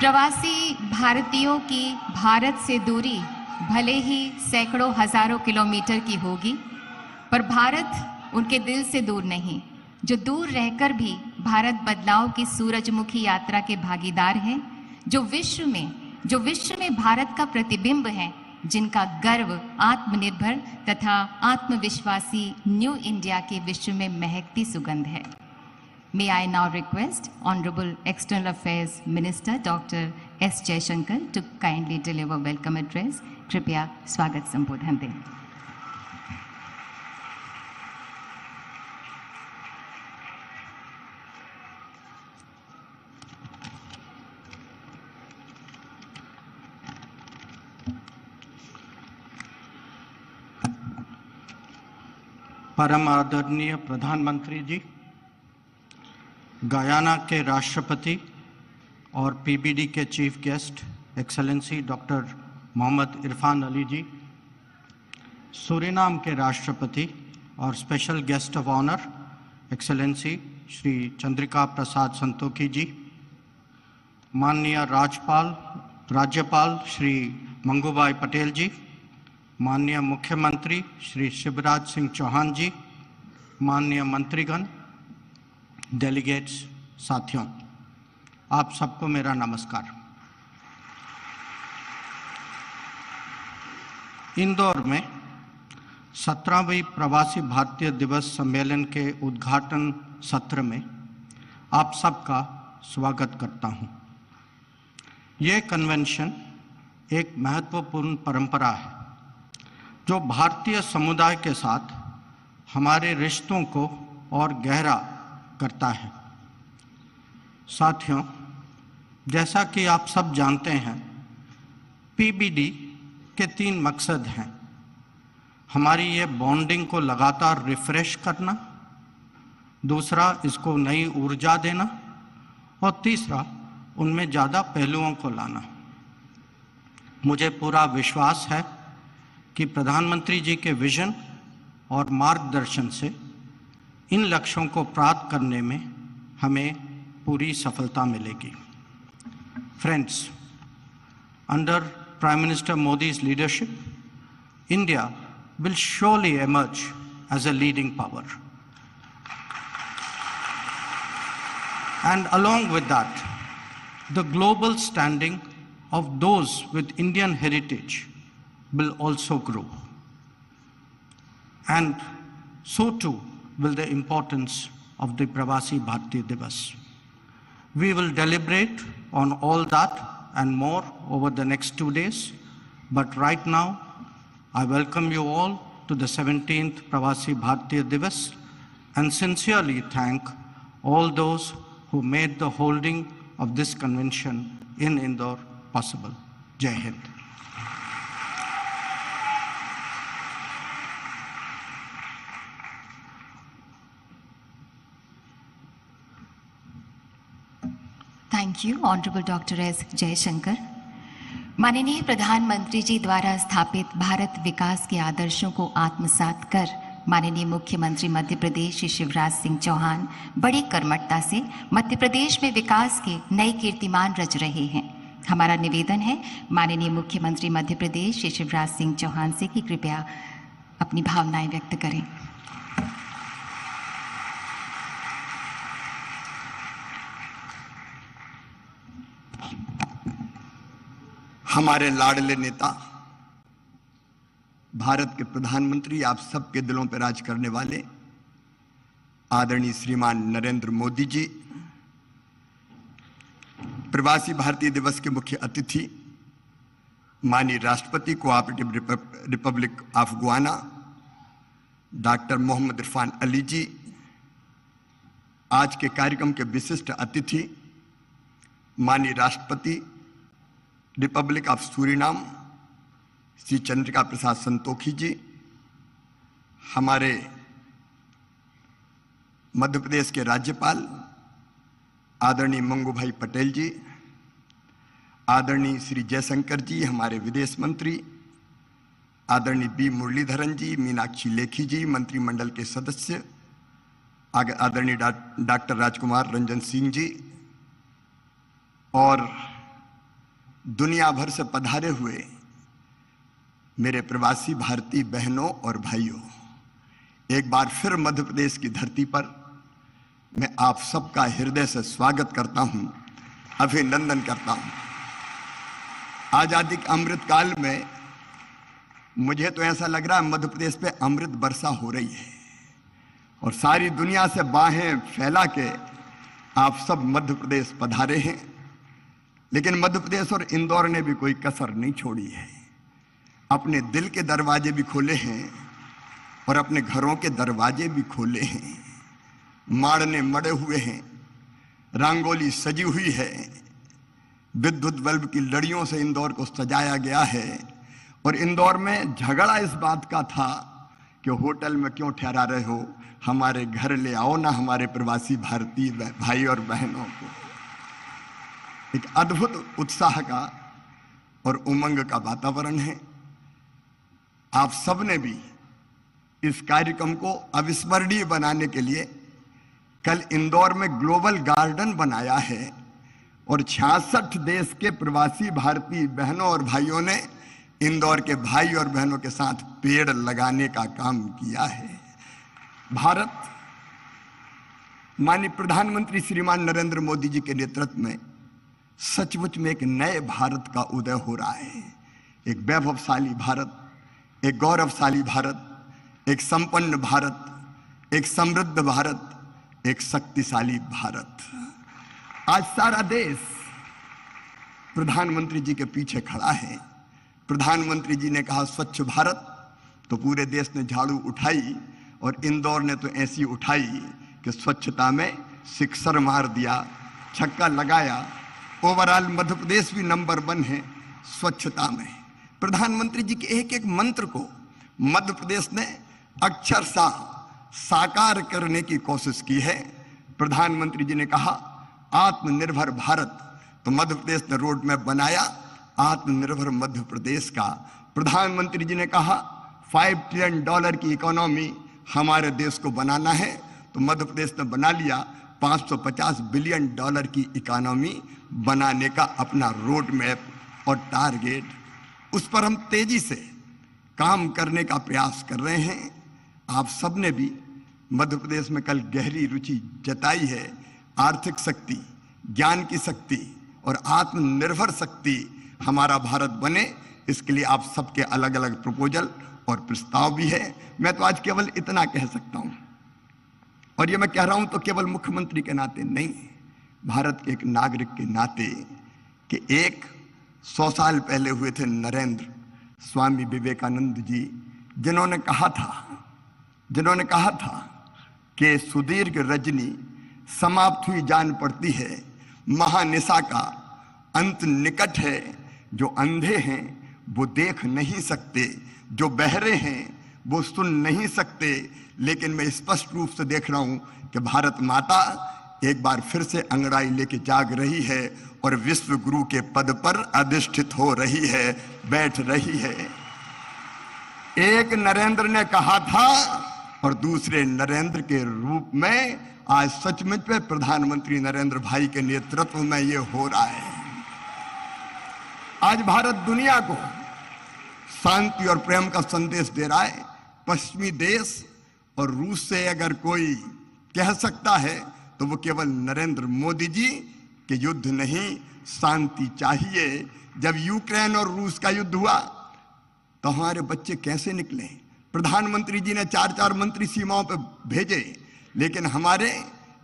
प्रवासी भारतीयों की भारत से दूरी भले ही सैकड़ों हजारों किलोमीटर की होगी, पर भारत उनके दिल से दूर नहीं, जो दूर रहकर भी भारत बदलाव की सूरजमुखी यात्रा के भागीदार हैं, जो विश्व में भारत का प्रतिबिंब है, जिनका गर्व आत्मनिर्भर तथा आत्मविश्वासी न्यू इंडिया के विश्व में महकती सुगंध है। May I now request Honorable External Affairs Minister Dr. S. Jaishankar to kindly deliver welcome address. कृपया स्वागत संबोधन दें। परम आदरणीय प्रधानमंत्री जी, गयाना के राष्ट्रपति और पीबीडी के chief guest excellency doctor Mohammad Irfan Ali ji, Suriname के राष्ट्रपति और special guest of honour excellency Shri Chandrika Prasad Santokhi ji, माननीय राज्यपाल श्री मंगूभाई पटेल जी, माननीय मुख्यमंत्री श्री शिवराज सिंह चौहान जी, माननीय मंत्रीगण, डेलीगेट्स, साथियों, आप सबको मेरा नमस्कार। इंदौर में 17वीं प्रवासी भारतीय दिवस सम्मेलन के उद्घाटन सत्र में आप सबका स्वागत करता हूं। ये कन्वेंशन एक महत्वपूर्ण परंपरा है जो भारतीय समुदाय के साथ हमारे रिश्तों को और गहरा करता है। साथियों, जैसा कि आप सब जानते हैं, पीबीडी के 3 मकसद हैं। हमारी ये बॉन्डिंग को लगातार रिफ्रेश करना, दूसरा इसको नई ऊर्जा देना और तीसरा उनमें ज़्यादा पहलुओं को लाना। मुझे पूरा विश्वास है कि प्रधानमंत्री जी के विजन और मार्गदर्शन से इन लक्ष्यों को प्राप्त करने में हमें पूरी सफलता मिलेगी। Friends, under Prime Minister Modi's leadership, India will surely emerge as a leading power. And along with that, the global standing of those with Indian heritage will also grow. And so too will the importance of the Pravasi Bharatiya Divas. We will deliberate on all that and more over the next 2 days, but right now I welcome you all to the 17th Pravasi Bharatiya Divas and sincerely thank all those who made the holding of this convention in Indore possible. Jai Hind. Thank you honourable doctor S Jaishankar. माननीय प्रधानमंत्री जी द्वारा स्थापित भारत विकास के आदर्शों को आत्मसात कर माननीय मुख्यमंत्री मध्य प्रदेश श्री शिवराज सिंह चौहान बड़ी कर्मठता से मध्य प्रदेश में विकास के नए कीर्तिमान रच रहे हैं। हमारा निवेदन है माननीय मुख्यमंत्री मध्य प्रदेश श्री शिवराज सिंह चौहान से कि कृपया अपनी भावनाएं व्यक्त करें। हमारे लाडले नेता, भारत के प्रधानमंत्री, आप सबके दिलों पर राज करने वाले आदरणीय श्रीमान नरेंद्र मोदी जी, प्रवासी भारतीय दिवस के मुख्य अतिथि माननीय राष्ट्रपति cooperative republic of Guyana doctor Mohammad Irfan Ali ji, आज के कार्यक्रम के विशिष्ट अतिथि माननीय राष्ट्रपति republic of Suriname Shri Chandrika Prasad Santokhi ji, हमारे मध्य प्रदेश के राज्यपाल आदरणीय मंगूभाई पटेल जी, आदरणीय श्री जयशंकर जी, हमारे विदेश मंत्री आदरणीय बी मुरलीधरन जी, मीनाक्षी लेखी जी, मंत्रिमंडल के सदस्य आदरणीय डॉक्टर राजकुमार रंजन सिंह जी और दुनिया भर से पधारे हुए मेरे प्रवासी भारतीय बहनों और भाइयों, एक बार फिर मध्य प्रदेश की धरती पर मैं आप सबका हृदय से स्वागत करता हूं, अभिनंदन करता हूं। आजादी के अमृत काल में मुझे तो ऐसा लग रहा है मध्य प्रदेश पे अमृत वर्षा हो रही है और सारी दुनिया से बाहें फैला के आप सब मध्य प्रदेश पधारे हैं। लेकिन मध्य प्रदेश और इंदौर ने भी कोई कसर नहीं छोड़ी है, अपने दिल के दरवाजे भी खोले हैं और अपने घरों के दरवाजे भी खोले हैं। माड़ने मड़े हुए हैं, रंगोली सजी हुई है, विद्युत बल्ब की लड़ियों से इंदौर को सजाया गया है। और इंदौर में झगड़ा इस बात का था कि होटल में क्यों ठहरा रहे हो, हमारे घर ले आओ ना हमारे प्रवासी भारतीय भाई और बहनों को। एक अद्भुत उत्साह का और उमंग का वातावरण है। आप सबने भी इस कार्यक्रम को अविस्मरणीय बनाने के लिए कल इंदौर में ग्लोबल गार्डन बनाया है और 66 देश के प्रवासी भारतीय बहनों और भाइयों ने इंदौर के भाई और बहनों के साथ पेड़ लगाने का काम किया है। भारत, माननीय प्रधानमंत्री श्रीमान नरेंद्र मोदी जी के नेतृत्व में सचमुच में एक नए भारत का उदय हो रहा है। एक वैभवशाली भारत, एक गौरवशाली भारत, एक संपन्न भारत, एक समृद्ध भारत, एक शक्तिशाली भारत। आज सारा देश प्रधानमंत्री जी के पीछे खड़ा है। प्रधानमंत्री जी ने कहा स्वच्छ भारत, तो पूरे देश ने झाड़ू उठाई और इंदौर ने तो ऐसी उठाई कि स्वच्छता में सिक्सर मार दिया, छक्का लगाया। ओवरऑल मध्य प्रदेश भी नंबर 1 है स्वच्छता में। प्रधानमंत्री जी के एक एक मंत्र को मध्य प्रदेश ने अक्षरशः साकार करने की कोशिश की है। प्रधानमंत्री जी ने कहा आत्मनिर्भर भारत, तो मध्य प्रदेश ने रोड मैप बनाया आत्मनिर्भर मध्य प्रदेश का। प्रधानमंत्री जी ने कहा $5 ट्रिलियन की इकोनॉमी हमारे देश को बनाना है, तो मध्य प्रदेश ने बना लिया $550 बिलियन की इकोनॉमी बनाने का अपना रोड मैप और टारगेट। उस पर हम तेजी से काम करने का प्रयास कर रहे हैं। आप सबने भी मध्य प्रदेश में कल गहरी रुचि जताई है। आर्थिक शक्ति, ज्ञान की शक्ति और आत्मनिर्भर शक्ति हमारा भारत बने, इसके लिए आप सबके अलग अलग प्रपोजल और प्रस्ताव भी है। मैं तो आज केवल इतना कह सकता हूं, और ये मैं कह रहा हूं तो केवल मुख्यमंत्री के नाते नहीं, भारत के एक नागरिक के नाते, कि 100 साल पहले हुए थे नरेंद्र, स्वामी विवेकानंद जी, जिन्होंने कहा था कि सुदीर्घ रजनी समाप्त हुई जान पड़ती है, महानिशा का अंत निकट है। जो अंधे हैं वो देख नहीं सकते, जो बहरे हैं वो सुन नहीं सकते, लेकिन मैं स्पष्ट रूप से देख रहा हूं कि भारत माता एक बार फिर से अंगड़ाई लेके जाग रही है और विश्व गुरु के पद पर अधिष्ठित हो रही है, बैठ रही है। एक नरेंद्र ने कहा था और दूसरे नरेंद्र के रूप में आज सचमुच में प्रधानमंत्री नरेंद्र भाई के नेतृत्व में ये हो रहा है। आज भारत दुनिया को शांति और प्रेम का संदेश दे रहा है। पश्चिमी देश और रूस से अगर कोई कह सकता है तो वो केवल नरेंद्र मोदी जी के युद्ध नहीं, शांति चाहिए। जब यूक्रेन और रूस का युद्ध हुआ तो हमारे बच्चे कैसे निकले? प्रधानमंत्री जी ने 4-4 मंत्री सीमाओं पर भेजे, लेकिन हमारे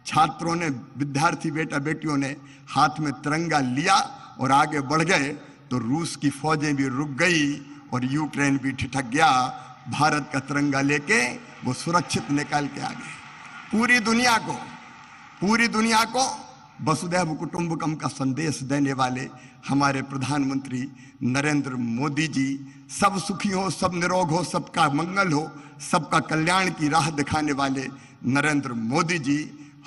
छात्रों ने, विद्यार्थी बेटा बेटियों ने हाथ में तिरंगा लिया और आगे बढ़ गए, तो रूस की फौजें भी रुक गई और यूक्रेन भी ठिठक गया। भारत का तिरंगा लेके वो सुरक्षित निकल के आ गए। पूरी दुनिया को वसुधैव कुटुंबकम का संदेश देने वाले हमारे प्रधानमंत्री नरेंद्र मोदी जी, सब सुखी हो, सब निरोग हो, सबका मंगल हो, सबका कल्याण की राह दिखाने वाले नरेंद्र मोदी जी,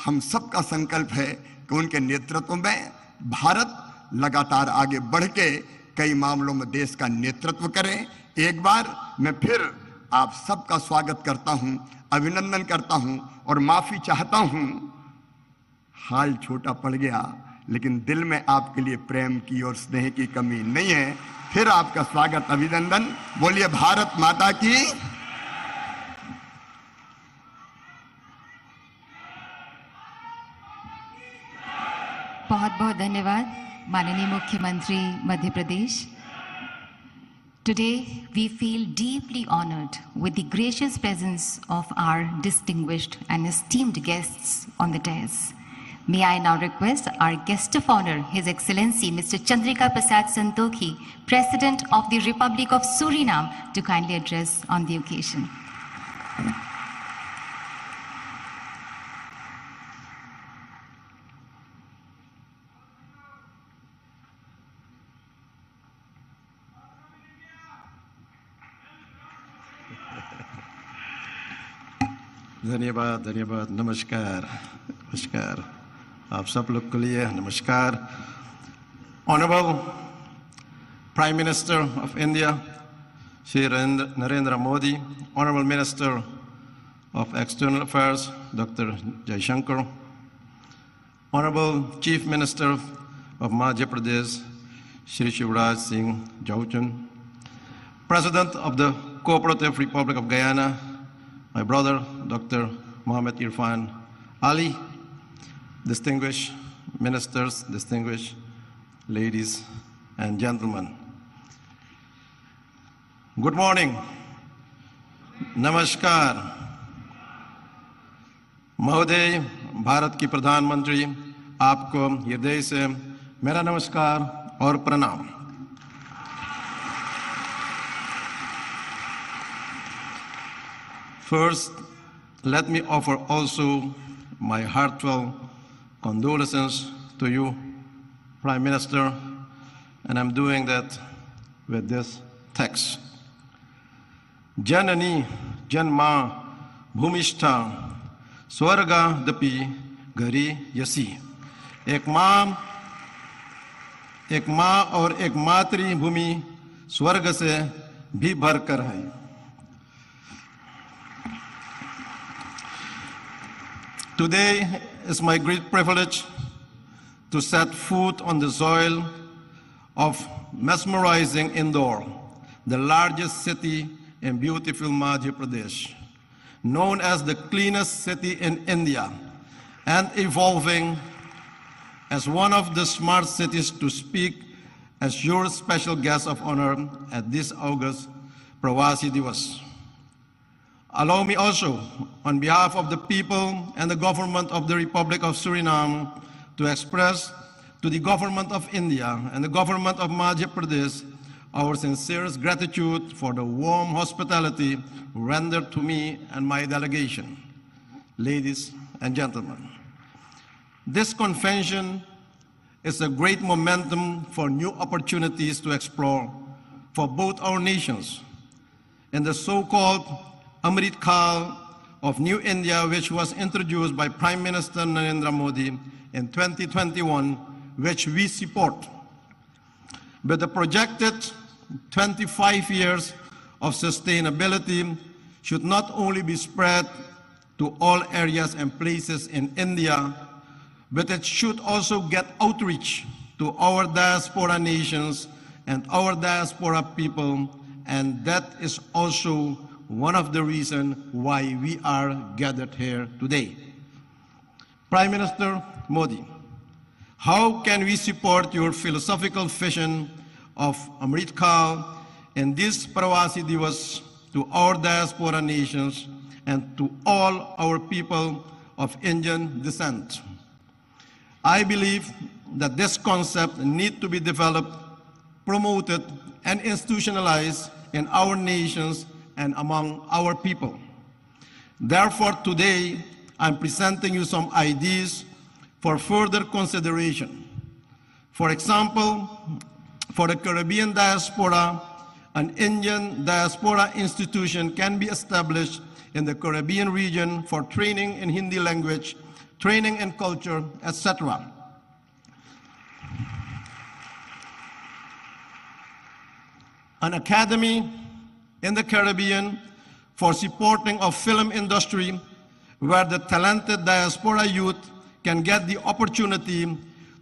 हम सबका संकल्प है कि उनके नेतृत्व में भारत लगातार आगे बढ़ के कई मामलों में देश का नेतृत्व करें। एक बार मैं फिर आप सबका स्वागत करता हूं, अभिनंदन करता हूं और माफी चाहता हूं। हाल छोटा पड़ गया, लेकिन दिल में आपके लिए प्रेम की और स्नेह की कमी नहीं है। फिर आपका स्वागत, अभिनंदन। बोलिए भारत माता की। बहुत बहुत धन्यवाद माननीय मुख्यमंत्री Madhya Pradesh. Today we feel deeply honored with the gracious presence of our distinguished and esteemed guests on the dais. May I now request our guest of honor, His Excellency Mr. Chandrika Prasad Santokhi, President of the Republic of Suriname, to kindly address on the occasion. धन्यवाद, धन्यवाद, नमस्कार, नमस्कार आप सब लोग के लिए नमस्कार। Honorable Prime Minister of India, Shri Narendra Modi, Honorable Minister of External Affairs, Dr. Jaishankar, Honorable Chief Minister of Madhya Pradesh, Shri Shivraj Singh Chauhan, President of the Cooperative Republic of Guyana, my brother, Dr. Mohammed Irfan Ali, distinguished ministers, distinguished ladies and gentlemen. Good morning. Namaskar. महोदय, भारत की प्रधानमंत्री, आपको हृदय से मेरा नमस्कार और प्रणाम। First, let me offer also my heartfelt condolences to you, Prime Minister, and I'm doing that with this text. Janani Janma Bhumishta Swarga Dapi Gari Yasi. एक माँ और एक मातृभूमि स्वर्ग से भी भरकर है। Today is my great privilege to set foot on the soil of mesmerizing Indore, the largest city in beautiful Madhya Pradesh, known as the cleanest city in India, and evolving as one of the smart cities to speak as your special guest of honor at this August Pravasi Divas. Allow me also, on behalf of the people and the government of the Republic of Suriname, to express to the government of India and the government of Madhya Pradesh our sincerest gratitude for the warm hospitality rendered to me and my delegation. Ladies and gentlemen, this convention is a great momentum for new opportunities to explore for both our nations. In the so-called Amrit Kal of New India, which was introduced by Prime Minister Narendra Modi in 2021, which we support. But the projected 25 years of sustainability should not only be spread to all areas and places in India, but it should also get outreach to our diaspora nations and our diaspora people, and that is also one of the reasons why we are gathered here today. Prime Minister Modi, how can we support your philosophical vision of Amrit Kal in this Pravasi Divas to our diaspora nations and to all our people of Indian descent? I believe that this concept needs to be developed, promoted, and institutionalized in our nations and among our people. Therefore, today, I'm presenting you some ideas for further consideration. For example, for the Caribbean diaspora, an Indian diaspora institution can be established in the Caribbean region for training in Hindi language, training in culture, etc. An academy in the Caribbean for supporting of film industry, where the talented diaspora youth can get the opportunity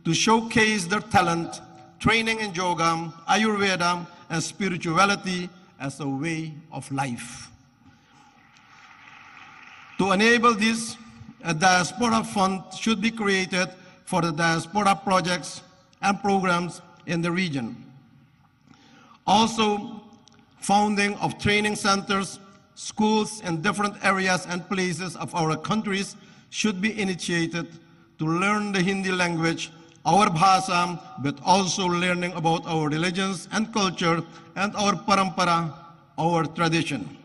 to showcase their talent, training in yoga, Ayurveda, and spirituality as a way of life. To enable this, a diaspora fund should be created for the diaspora projects and programs in the region. Also, founding of training centers, schools in different areas and places of our countries should be initiated to learn the Hindi language, our bhasha, but also learning about our religions and culture and our parampara, our tradition.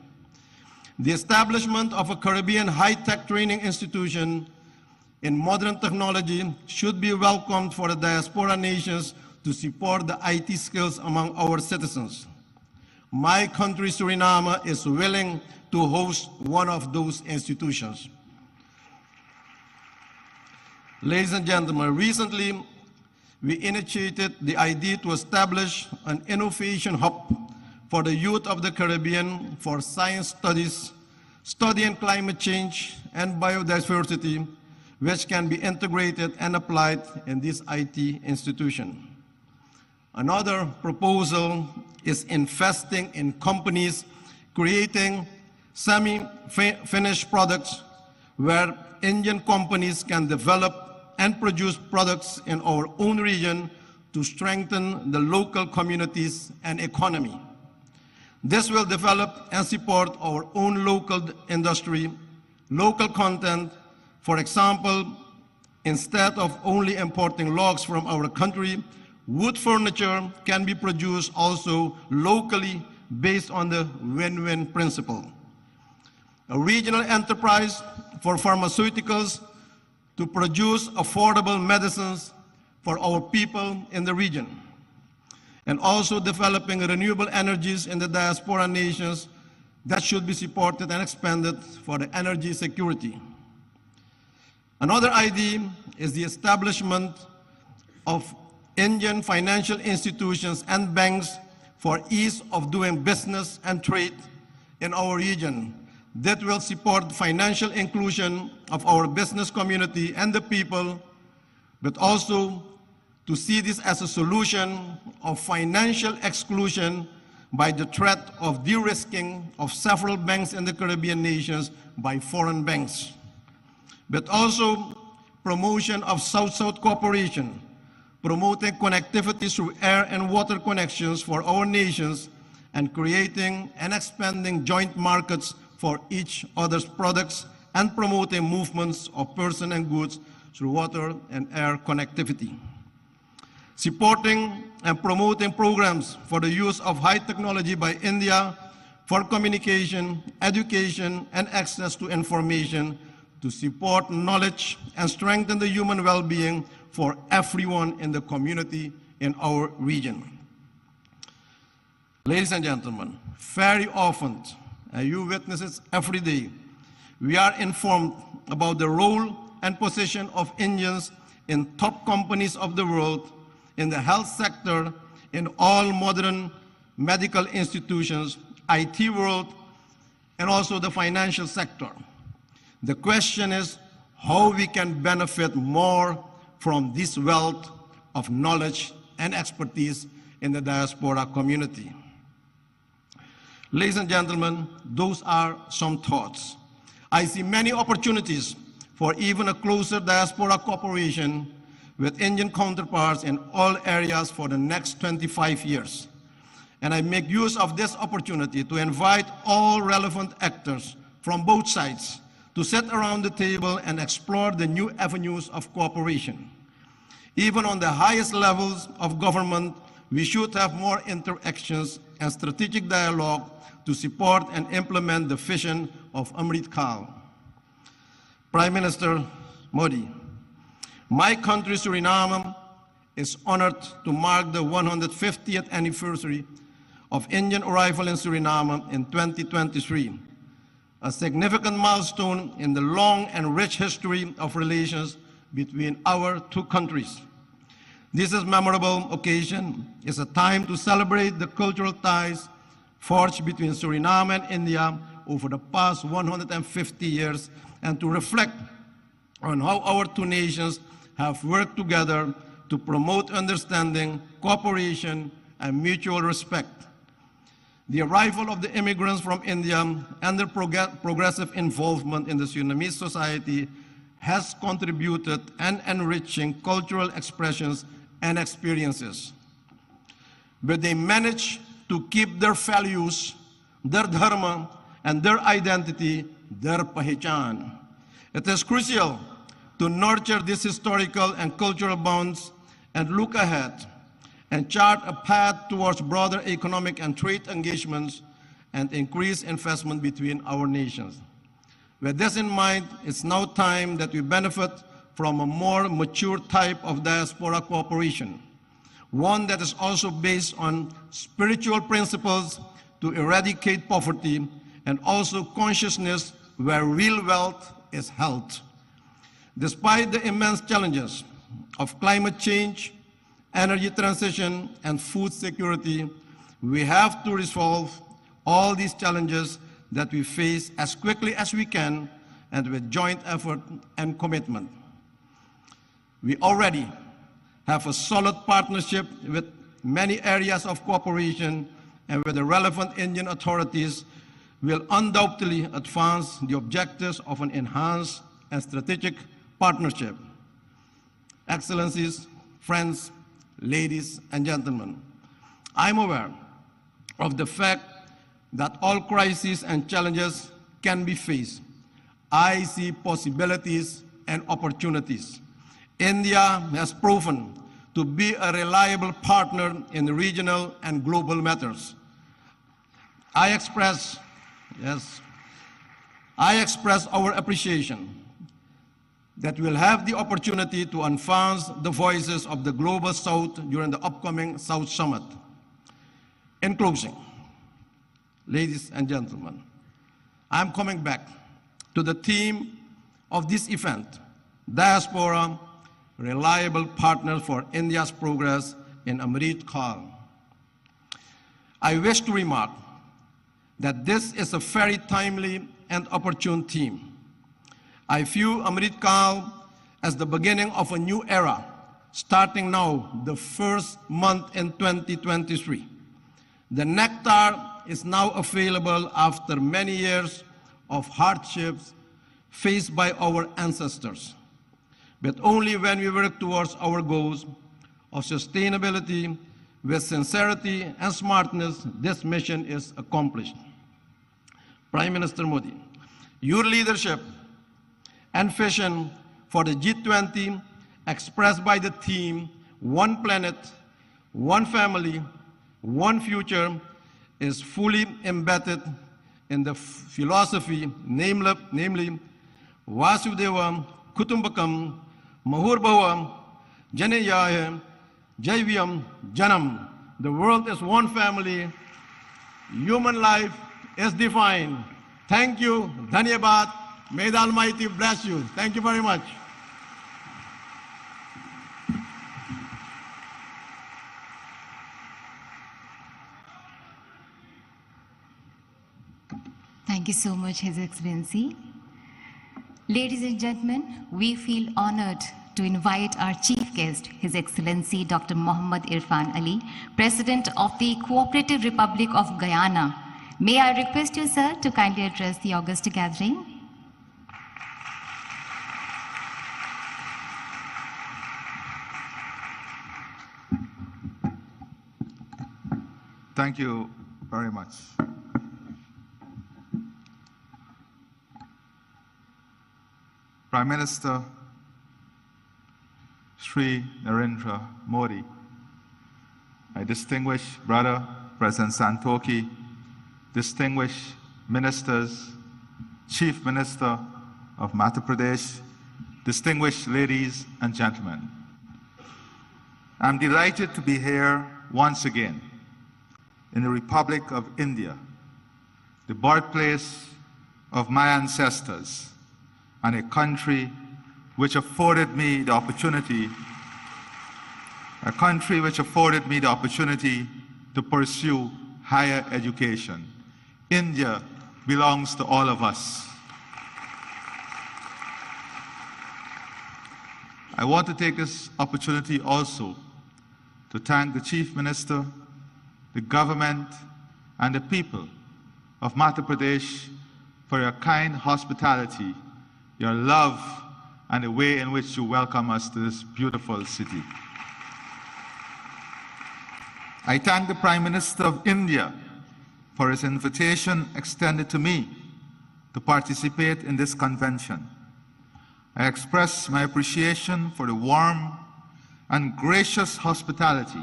The establishment of a Caribbean high-tech training institution in modern technology should be welcomed for the diaspora nations to support the IT skills among our citizens. My country, Suriname, is willing to host one of those institutions. Ladies and gentlemen, recently we initiated the idea to establish an innovation hub for the youth of the Caribbean for science studies, studying climate change and biodiversity, which can be integrated and applied in this IT institution. Another proposal is investing in companies creating semi-finished products where Indian companies can develop and produce products in our own region to strengthen the local communities and economy. This will develop and support our own local industry, local content. For example, instead of only importing logs from our country, wood furniture can be produced also locally based on the win-win principle. A regional enterprise for pharmaceuticals to produce affordable medicines for our people in the region, and also developing renewable energies in the diaspora nations that should be supported and expanded for the energy security. Another idea is the establishment of Indian financial institutions and banks for ease of doing business and trade in our region that will support financial inclusion of our business community and the people, but also to see this as a solution of financial exclusion by the threat of de-risking of several banks in the Caribbean nations by foreign banks, but also promotion of South-South cooperation, promoting connectivity through air and water connections for our nations, and creating and expanding joint markets for each other's products, and promoting movements of persons and goods through water and air connectivity. Supporting and promoting programs for the use of high technology by India for communication, education, and access to information to support knowledge and strengthen the human well-being for everyone in the community in our region. Ladies and gentlemen, very often, and you witness it every day, we are informed about the role and position of Indians in top companies of the world, in the health sector, in all modern medical institutions, IT world, and also the financial sector. The question is how we can benefit more from this wealth of knowledge and expertise in the diaspora community. Ladies and gentlemen, those are some thoughts. I see many opportunities for even a closer diaspora cooperation with Indian counterparts in all areas for the next 25 years. And I make use of this opportunity to invite all relevant actors from both sides to sit around the table and explore the new avenues of cooperation. Even on the highest levels of government, we should have more interactions and strategic dialogue to support and implement the vision of Amrit Kaal. Prime Minister Modi, my country, Suriname, is honored to mark the 150th anniversary of Indian arrival in Suriname in 2023, a significant milestone in the long and rich history of relations between our two countries. This is a memorable occasion. It's a time to celebrate the cultural ties forged between Suriname and India over the past 150 years and to reflect on how our two nations have worked together to promote understanding, cooperation, and mutual respect. The arrival of the immigrants from India and their progressive involvement in the Sudanese society has contributed and enriching cultural expressions and experiences. But they manage to keep their values, their dharma, and their identity, their pahichan. It is crucial to nurture these historical and cultural bonds and look ahead and chart a path towards broader economic and trade engagements and increased investment between our nations. With this in mind, it's now time that we benefit from a more mature type of diaspora cooperation, one that is also based on spiritual principles to eradicate poverty and also consciousness where real wealth is held. Despite the immense challenges of climate change, energy transition, and food security, we have to resolve all these challenges that we face as quickly as we can and with joint effort and commitment. We already have a solid partnership with many areas of cooperation, and with the relevant Indian authorities will undoubtedly advance the objectives of an enhanced and strategic partnership. Excellencies, friends, ladies and gentlemen, I'm aware of the fact that all crises and challenges can be faced. I see possibilities and opportunities. India has proven to be a reliable partner in regional and global matters. I express our appreciation that we'll have the opportunity to advance the voices of the Global South during the upcoming South Summit. In closing, ladies and gentlemen, I'm coming back to the theme of this event, Diaspora, Reliable Partner for India's Progress in Amrit Kaal. I wish to remark that this is a very timely and opportune theme. I view Amrit Kaal as the beginning of a new era, starting now, the first month in 2023. The nectar is now available after many years of hardships faced by our ancestors. But only when we work towards our goals of sustainability with sincerity and smartness, this mission is accomplished. Prime Minister Modi, your leadership and vision for the G20 expressed by the theme, One Planet, One Family, One Future, is fully embedded in the philosophy, namely Vasudeva Kutumbakam Mahurbhava Janeyaya Jaiviyam Janam. The world is one family. Human life is defined. Thank you. Dhanyabad. May the Almighty bless you. Thank you very much. Thank you so much, His Excellency. Ladies and gentlemen, we feel honored to invite our chief guest, His Excellency Dr. Mohammad Irfan Ali, President of the Cooperative Republic of Guyana. May I request you, sir, to kindly address the august gathering. Thank you very much. Prime Minister Shri Narendra Modi, my distinguished brother, President Santokhi, distinguished ministers, Chief Minister of Madhya Pradesh, distinguished ladies and gentlemen. I'm delighted to be here once again in the Republic of India, the birthplace of my ancestors, and a country which afforded me the opportunity, to pursue higher education. India belongs to all of us. I want to take this opportunity also to thank the Chief Minister, the government, and the people of Madhya Pradesh for your kind hospitality, your love, and the way in which you welcome us to this beautiful city. I thank the Prime Minister of India for his invitation extended to me to participate in this convention. I express my appreciation for the warm and gracious hospitality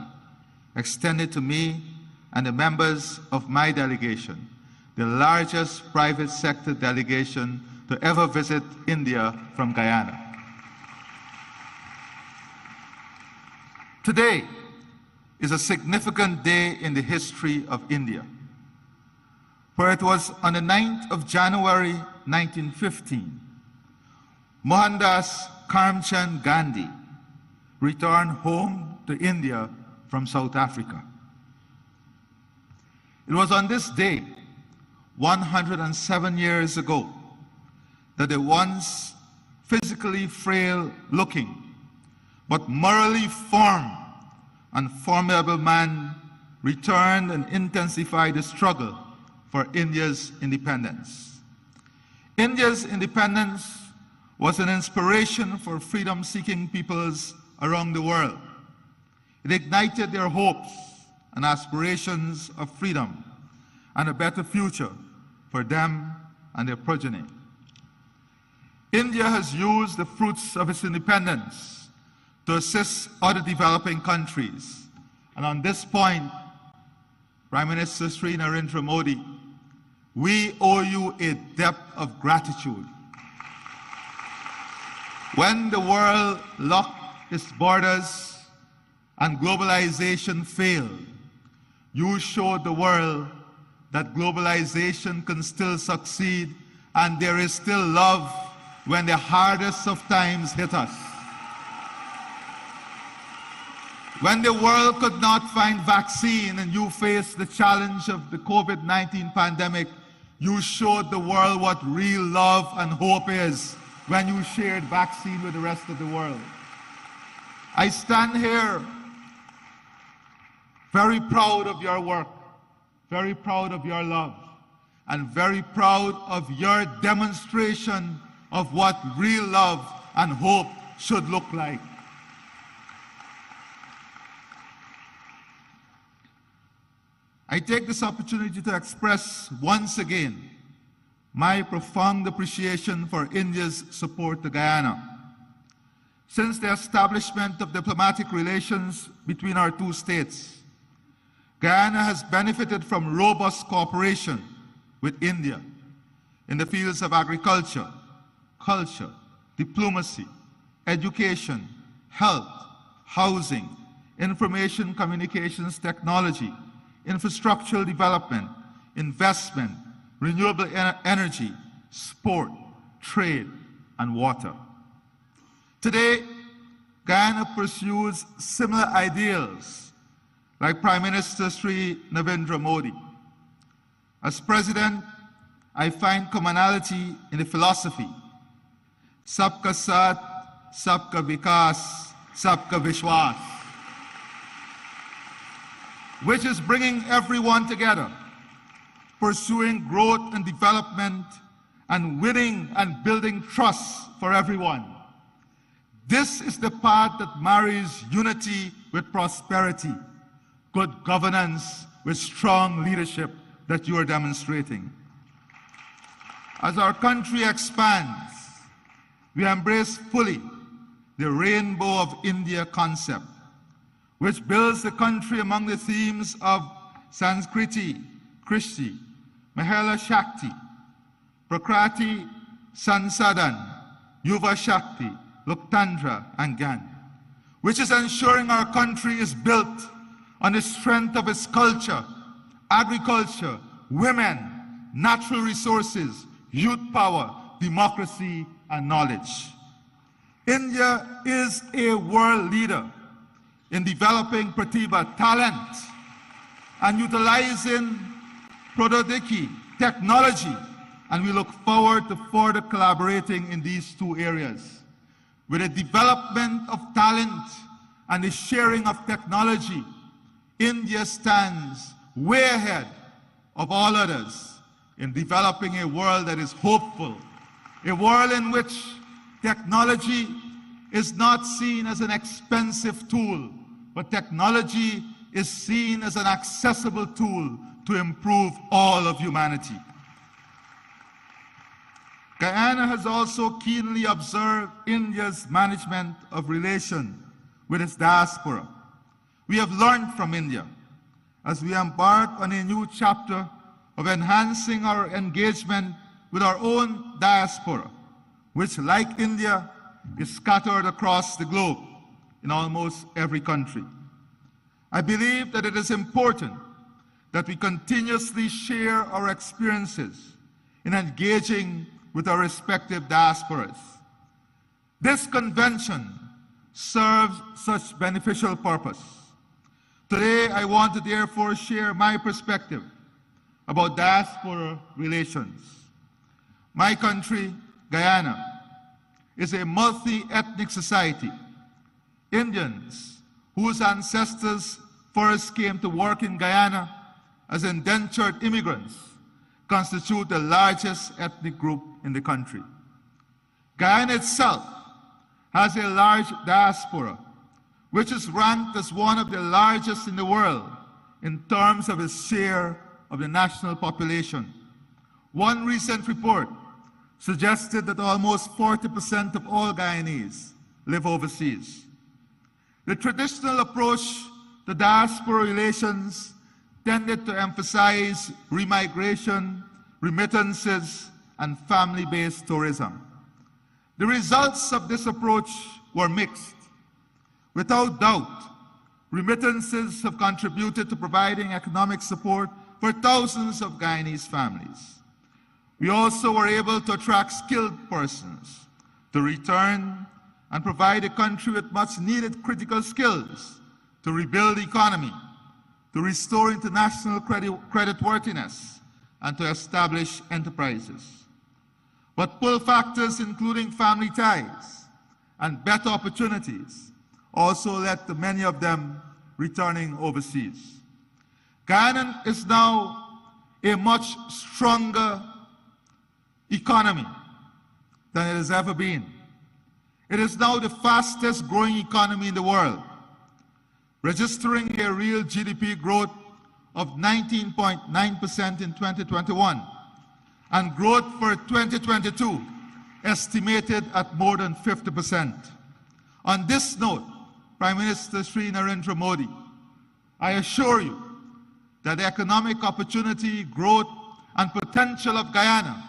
extended to me and the members of my delegation, the largest private sector delegation to ever visit India from Guyana. Today is a significant day in the history of India, for it was on the 9th of January 1915, Mohandas Karamchand Gandhi returned home to India from South Africa. It was on this day, 107 years ago, that the once physically frail-looking but morally firm and formidable man returned and intensified the struggle for India's independence. India's independence was an inspiration for freedom-seeking peoples around the world. It ignited their hopes and aspirations of freedom and a better future for them and their progeny. India has used the fruits of its independence to assist other developing countries. And on this point, Prime Minister Sri Narendra Modi, we owe you a debt of gratitude. When the world locked its borders and globalization failed, you showed the world that globalization can still succeed and there is still love when the hardest of times hit us. When the world could not find vaccine and you faced the challenge of the COVID-19 pandemic, you showed the world what real love and hope is when you shared vaccine with the rest of the world. I stand here very proud of your work, very proud of your love, and very proud of your demonstration of what real love and hope should look like. I take this opportunity to express once again my profound appreciation for India's support to Guyana. Since the establishment of diplomatic relations between our two states, Guyana has benefited from robust cooperation with India in the fields of agriculture, culture, diplomacy, education, health, housing, information communications technology, infrastructural development, investment, renewable energy, sport, trade, and water. Today, Guyana pursues similar ideals like Prime Minister Sri Narendra Modi. As President, I find commonality in the philosophy, Sabka Saath, Sabka Vikas, Sabka Vishwas, which is bringing everyone together, pursuing growth and development, and winning and building trust for everyone. This is the path that marries unity with prosperity, good governance with strong leadership that you are demonstrating. As our country expands, we embrace fully the Rainbow of India concept, which builds the country among the themes of Sanskriti, Krishti, Mahela Shakti, Prakriti, Sansadan, Yuva Shakti, Loktandra, and Gyan, which is ensuring our country is built on the strength of its culture, agriculture, women, natural resources, youth power, democracy, and knowledge. India is a world leader in developing Pratibha talent and utilizing Prododiki technology, and we look forward to further collaborating in these two areas. with the development of talent and the sharing of technology, India stands way ahead of all others in developing a world that is hopeful, a world in which technology is not seen as an expensive tool, but technology is seen as an accessible tool to improve all of humanity. Guyana has also keenly observed India's management of relations with its diaspora. We have learned from India as we embark on a new chapter of enhancing our engagement with our own diaspora, which, like India, is scattered across the globe in almost every country. I believe that it is important that we continuously share our experiences in engaging with our respective diasporas. This convention serves such beneficial purpose. Today, I want to therefore share my perspective about diaspora relations. My country, Guyana, is a multi-ethnic society. Indians, whose ancestors first came to work in Guyana as indentured immigrants, constitute the largest ethnic group in the country. Guyana itself has a large diaspora, which is ranked as one of the largest in the world in terms of its share of the national population. One recent report suggested that almost 40% of all Guyanese live overseas. The traditional approach to diaspora relations tended to emphasize remigration, remittances, and family-based tourism. The results of this approach were mixed. Without doubt, remittances have contributed to providing economic support for thousands of Guyanese families. We also were able to attract skilled persons to return and provide the country with much-needed critical skills to rebuild the economy, to restore international creditworthiness, and to establish enterprises. But pull factors including family ties and better opportunities also led to many of them returning overseas. Guyana is now a much stronger economy than it has ever been. It is now the fastest growing economy in the world, registering a real GDP growth of 19.9% in 2021, and growth for 2022 estimated at more than 50%. On this note, Prime Minister Sri Narendra Modi, I assure you that the economic opportunity, growth, and potential of Guyana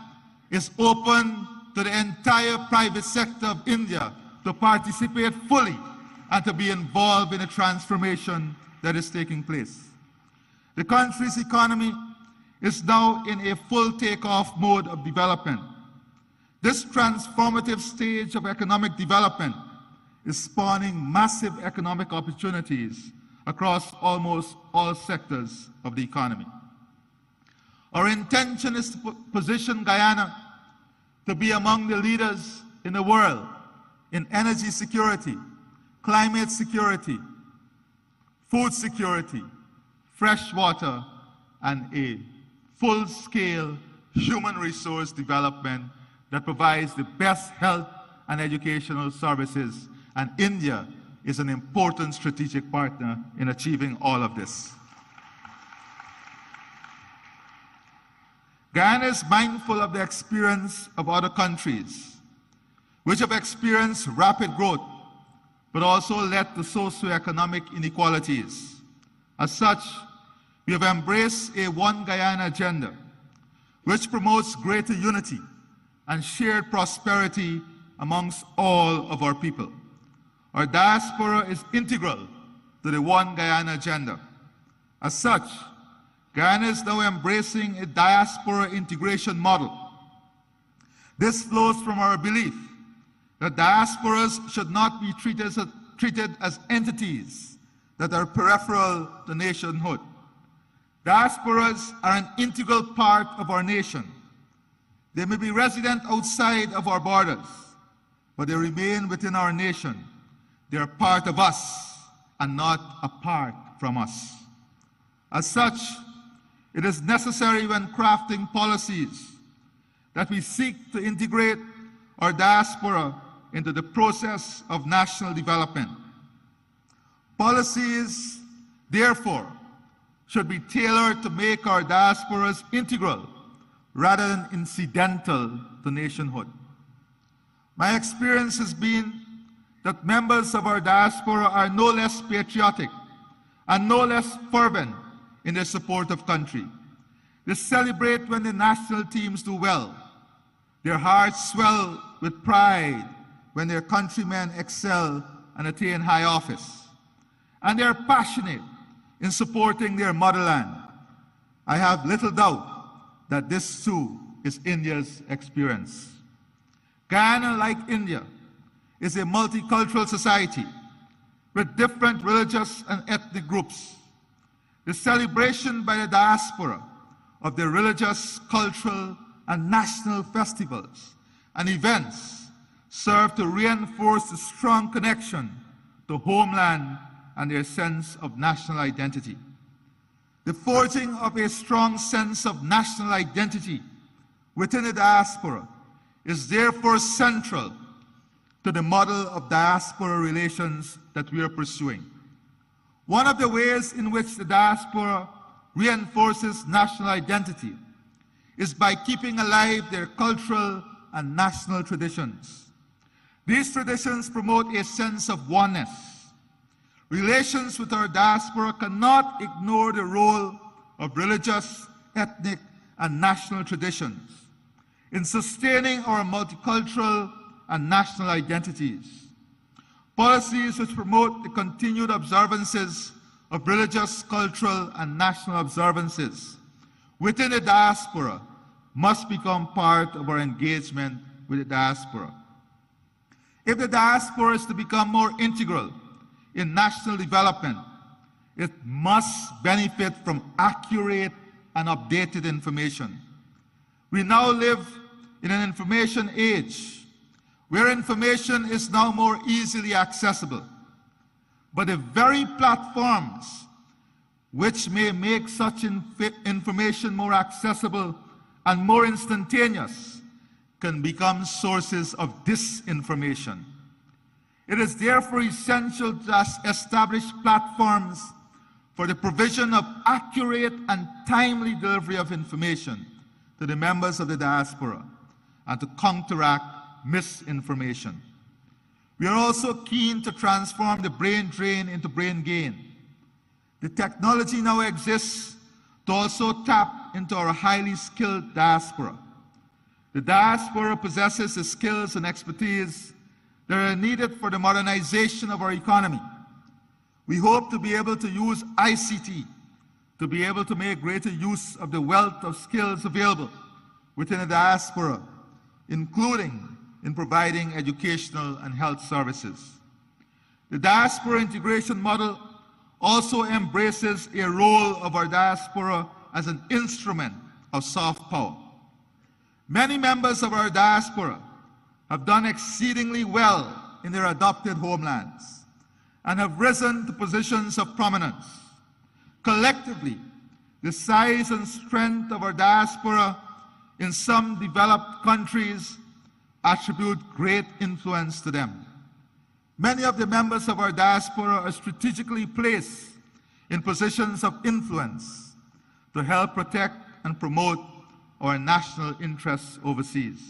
is open to the entire private sector of India to participate fully and to be involved in the transformation that is taking place. The country's economy is now in a full takeoff mode of development. This transformative stage of economic development is spawning massive economic opportunities across almost all sectors of the economy. Our intention is to position Guyana to be among the leaders in the world in energy security, climate security, food security, fresh water, and a full-scale human resource development that provides the best health and educational services, and India is an important strategic partner in achieving all of this. Guyana is mindful of the experience of other countries, which have experienced rapid growth, but also led to socioeconomic inequalities. As such, we have embraced a One Guyana agenda, which promotes greater unity and shared prosperity amongst all of our people. Our diaspora is integral to the One Guyana agenda. As such, Guyana is now embracing a diaspora integration model. This flows from our belief that diasporas should not be treated as entities that are peripheral to nationhood. Diasporas are an integral part of our nation. They may be resident outside of our borders, but they remain within our nation. They are part of us and not apart from us. As such, it is necessary when crafting policies that we seek to integrate our diaspora into the process of national development. Policies, therefore, should be tailored to make our diasporas integral rather than incidental to nationhood. My experience has been that members of our diaspora are no less patriotic and no less fervent in their support of country. They celebrate when the national teams do well. Their hearts swell with pride when their countrymen excel and attain high office. And they are passionate in supporting their motherland. I have little doubt that this too is India's experience. Guyana, like India, is a multicultural society with different religious and ethnic groups. The celebration by the diaspora of their religious, cultural, and national festivals and events serve to reinforce the strong connection to homeland and their sense of national identity. The forging of a strong sense of national identity within the diaspora is therefore central to the model of diaspora relations that we are pursuing. One of the ways in which the diaspora reinforces national identity is by keeping alive their cultural and national traditions. These traditions promote a sense of oneness. Relations with our diaspora cannot ignore the role of religious, ethnic, and national traditions in sustaining our multicultural and national identities. Policies which promote the continued observances of religious, cultural, and national observances within the diaspora must become part of our engagement with the diaspora. If the diaspora is to become more integral in national development, it must benefit from accurate and updated information. We now live in an information age where information is now more easily accessible. But the very platforms which may make such information more accessible and more instantaneous can become sources of disinformation. It is therefore essential to establish platforms for the provision of accurate and timely delivery of information to the members of the diaspora and to counteract misinformation. We are also keen to transform the brain drain into brain gain. The technology now exists to also tap into our highly skilled diaspora. The diaspora possesses the skills and expertise that are needed for the modernization of our economy. We hope to be able to use ICT to be able to make greater use of the wealth of skills available within the diaspora, including in providing educational and health services. The diaspora integration model also embraces a role of our diaspora as an instrument of soft power. Many members of our diaspora have done exceedingly well in their adopted homelands and have risen to positions of prominence. Collectively, the size and strength of our diaspora in some developed countries attribute great influence to them. Many of the members of our diaspora are strategically placed in positions of influence to help protect and promote our national interests overseas.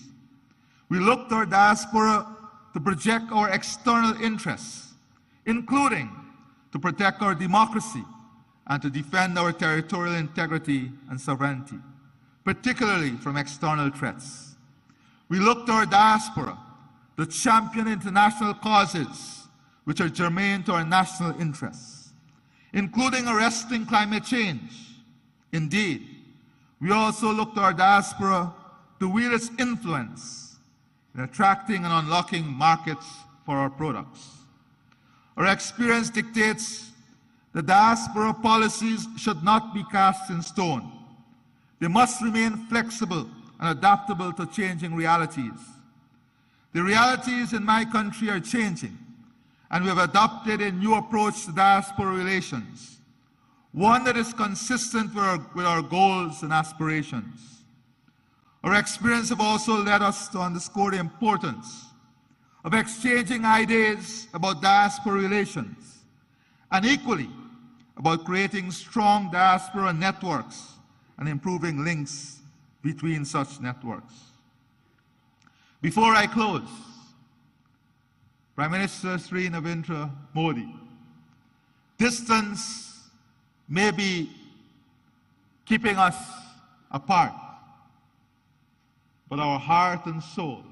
We look to our diaspora to project our external interests, including to protect our democracy and to defend our territorial integrity and sovereignty, particularly from external threats. We look to our diaspora to champion international causes which are germane to our national interests, including arresting climate change. Indeed, we also look to our diaspora to wield its influence in attracting and unlocking markets for our products. Our experience dictates that diaspora policies should not be cast in stone. They must remain flexible and adaptable to changing realities. The realities in my country are changing, and we have adopted a new approach to diaspora relations, one that is consistent with our goals and aspirations. Our experience have also led us to underscore the importance of exchanging ideas about diaspora relations, and equally about creating strong diaspora networks and improving links between such networks. Before I close, Prime Minister Sri Narendra Modi, distance may be keeping us apart, but our heart and soul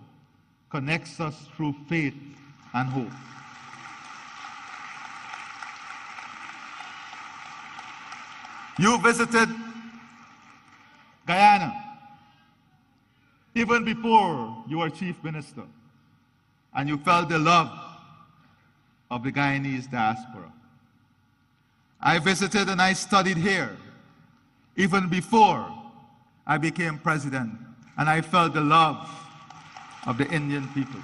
connects us through faith and hope. You visited Guyana even before you were Chief Minister, and you felt the love of the Guyanese diaspora. I visited and I studied here even before I became president, and I felt the love of the Indian people.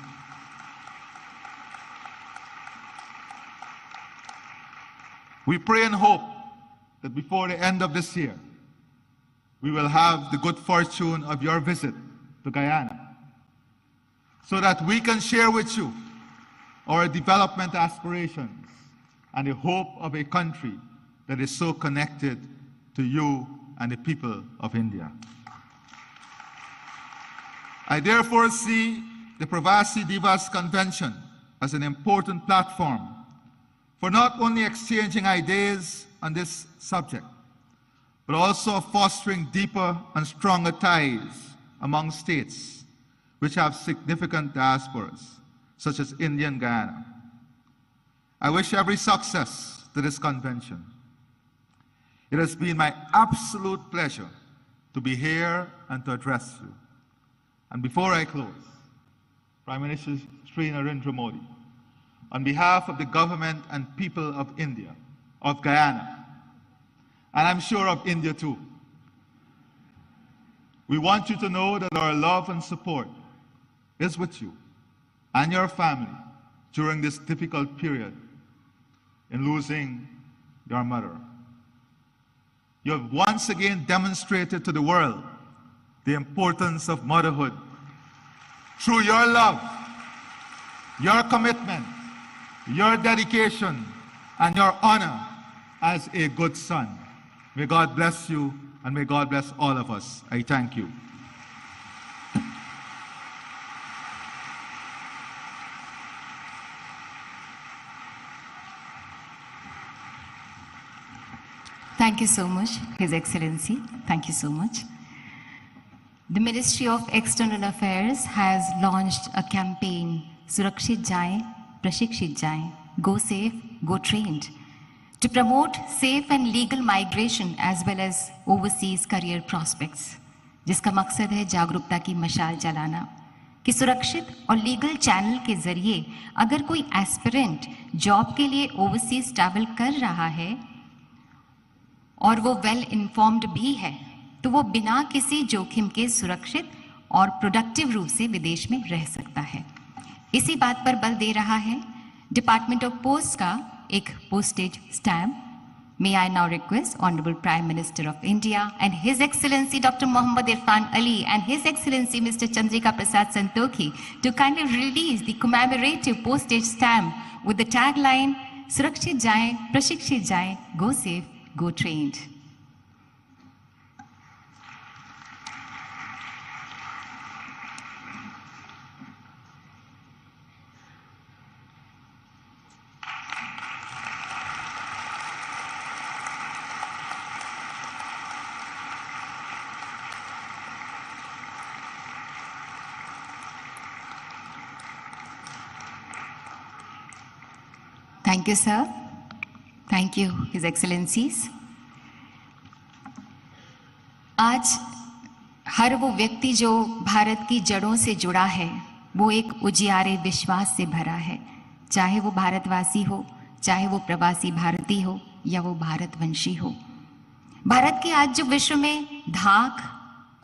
We pray and hope that before the end of this year, we will have the good fortune of your visit to Guyana, so that we can share with you our development aspirations and the hope of a country that is so connected to you and the people of India. I therefore see the Pravasi Divas Convention as an important platform for not only exchanging ideas on this subject, but also fostering deeper and stronger ties among states which have significant diasporas, such as Indian Guyana. I wish every success to this convention. It has been my absolute pleasure to be here and to address you. And before I close, Prime Minister Sri Narendra Modi, on behalf of the government and people of India, of Guyana, and I'm sure of India too, we want you to know that our love and support is with you and your family during this difficult period in losing your mother. You have once again demonstrated to the world the importance of motherhood through your love, your commitment, your dedication, and your honor as a good son. May God bless you, and may God bless all of us. I thank you. Thank you so much, His Excellency. Thank you so much. The Ministry of External Affairs has launched a campaign, Surakshit Jaye, Prashikshit Jaye, Go Safe, Go Trained, to promote safe and legal migration as well as overseas career prospects, जिसका मकसद है जागरूकता की मशाल जलाना कि सुरक्षित और लीगल चैनल के जरिए अगर कोई एस्पिरेंट जॉब के लिए ओवरसीज ट्रैवल कर रहा है और वो वेल इन्फॉर्म्ड भी है, तो वो बिना किसी जोखिम के सुरक्षित और प्रोडक्टिव रूप से विदेश में रह सकता है। इसी बात पर बल दे रहा है डिपार्टमेंट ऑफ पोस्ट का एक postage stamp. May I now request Honorable Prime Minister of India and His Excellency Dr. Mohammad Irfan Ali and His Excellency Mr. Chandrika Prasad Santokhi to kindly release the commemorative postage stamp with the tagline, Surakshit Jaye, Prashikshit Jaye, Go Safe, Go Trained. Thank you, sir. Thank you, His Excellencies. आज हर वो व्यक्ति जो भारत की जड़ों से जुड़ा है, वो एक उजियारे विश्वास से भरा है, चाहे वो भारतवासी हो, चाहे वो प्रवासी भारतीय हो या वो भारतवंशी हो। भारत की आज जो विश्व में धाक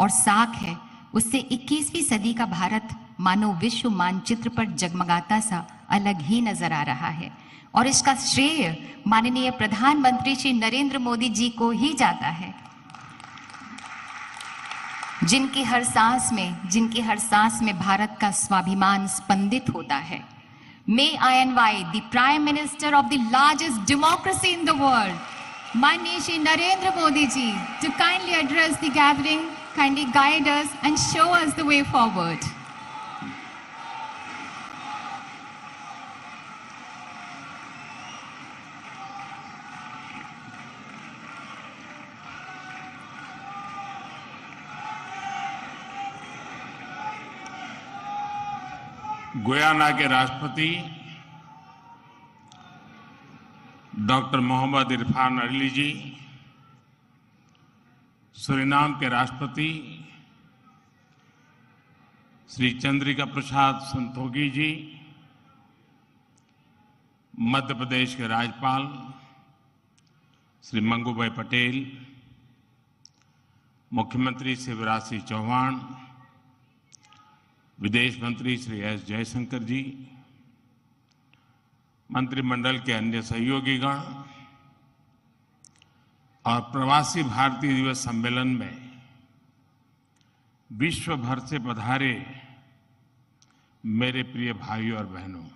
और साख है, उससे 21वीं सदी का भारत मानो विश्व मानचित्र पर जगमगाता सा अलग ही नजर आ रहा है। और इसका श्रेय माननीय प्रधानमंत्री श्री नरेंद्र मोदी जी को ही जाता है, जिनकी हर सांस में भारत का स्वाभिमान स्पंदित होता है। May I invite the Prime Minister of the largest democracy in the world, माननीय Shri Narendra Modi ji, to kindly address the gathering, kindly guide us and show us the way forward. Guyana के राष्ट्रपति डॉक्टर मोहम्मद इरफान अली जी, सूरीनाम के राष्ट्रपति श्री चंद्रिका प्रसाद संतोखी जी, मध्य प्रदेश के राज्यपाल श्री मंगू भाई पटेल, मुख्यमंत्री शिवराज सिंह चौहान, विदेश मंत्री श्री एस जयशंकर जी, मंत्रिमंडल के अन्य सहयोगीगण और प्रवासी भारतीय दिवस सम्मेलन में विश्व भर से पधारे मेरे प्रिय भाइयों और बहनों,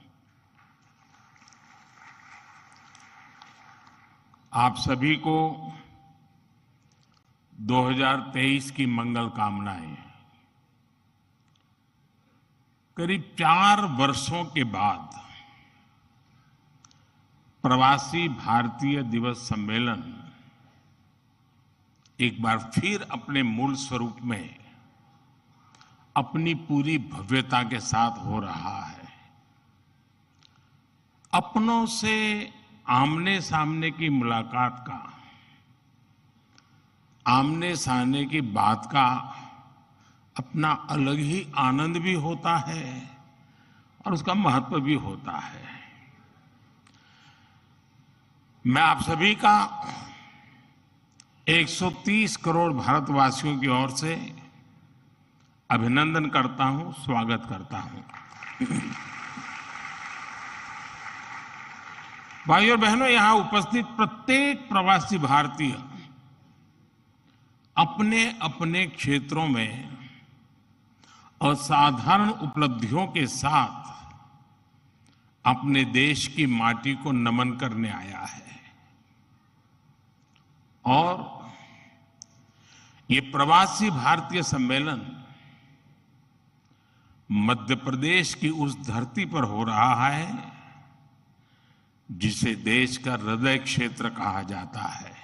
आप सभी को 2023 की मंगल कामनाएं। करीब 4 वर्षों के बाद प्रवासी भारतीय दिवस सम्मेलन एक बार फिर अपने मूल स्वरूप में अपनी पूरी भव्यता के साथ हो रहा है। अपनों से आमने सामने की मुलाकात का, आमने सामने की बात का अपना अलग ही आनंद भी होता है और उसका महत्व भी होता है। मैं आप सभी का 130 करोड़ भारतवासियों की ओर से अभिनंदन करता हूं, स्वागत करता हूं। भाइयों और बहनों, यहां उपस्थित प्रत्येक प्रवासी भारतीय अपने अपने क्षेत्रों में असाधारण उपलब्धियों के साथ अपने देश की माटी को नमन करने आया है। और ये प्रवासी भारतीय सम्मेलन मध्य प्रदेश की उस धरती पर हो रहा है जिसे देश का हृदय क्षेत्र कहा जाता है।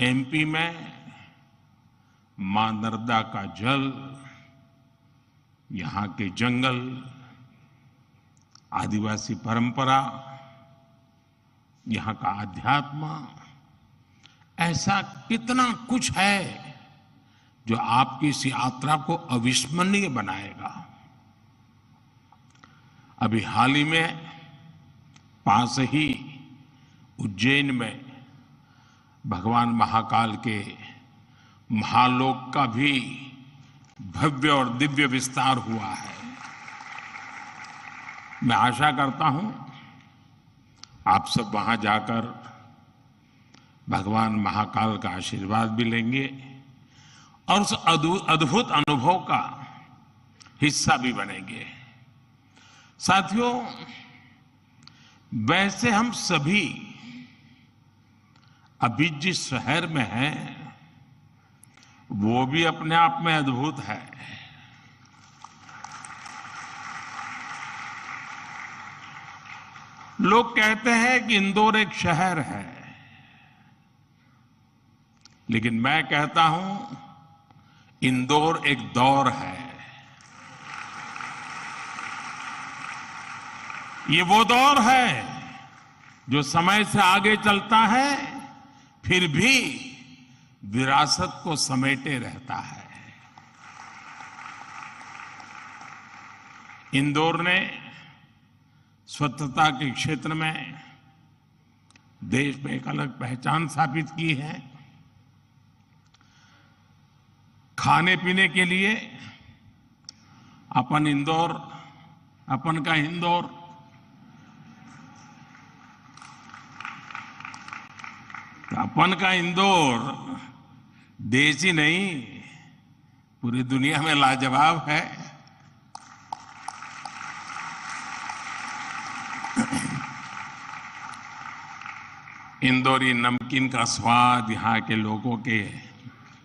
एमपी में मां नर्मदा का जल, यहां के जंगल, आदिवासी परंपरा, यहां का अध्यात्म, ऐसा कितना कुछ है जो आपकी इस यात्रा को अविस्मरणीय बनाएगा। अभी हाल ही में पास ही उज्जैन में भगवान महाकाल के महालोक का भी भव्य और दिव्य विस्तार हुआ है। मैं आशा करता हूं आप सब वहां जाकर भगवान महाकाल का आशीर्वाद भी लेंगे और उस अद्भुत अनुभव का हिस्सा भी बनेंगे। साथियों, वैसे हम सभी अभी जिस शहर में हैं वो भी अपने आप में अद्भुत है। लोग कहते हैं कि इंदौर एक शहर है, लेकिन मैं कहता हूं इंदौर एक दौर है। ये वो दौर है जो समय से आगे चलता है फिर भी विरासत को समेटे रहता है। इंदौर ने स्वच्छता के क्षेत्र में देश में एक अलग पहचान स्थापित की है। खाने पीने के लिए अपन इंदौर, अपन का इंदौर अपन का इंदौर देश ही नहीं पूरी दुनिया में लाजवाब है। इंदौरी नमकीन का स्वाद, यहाँ के लोगों के,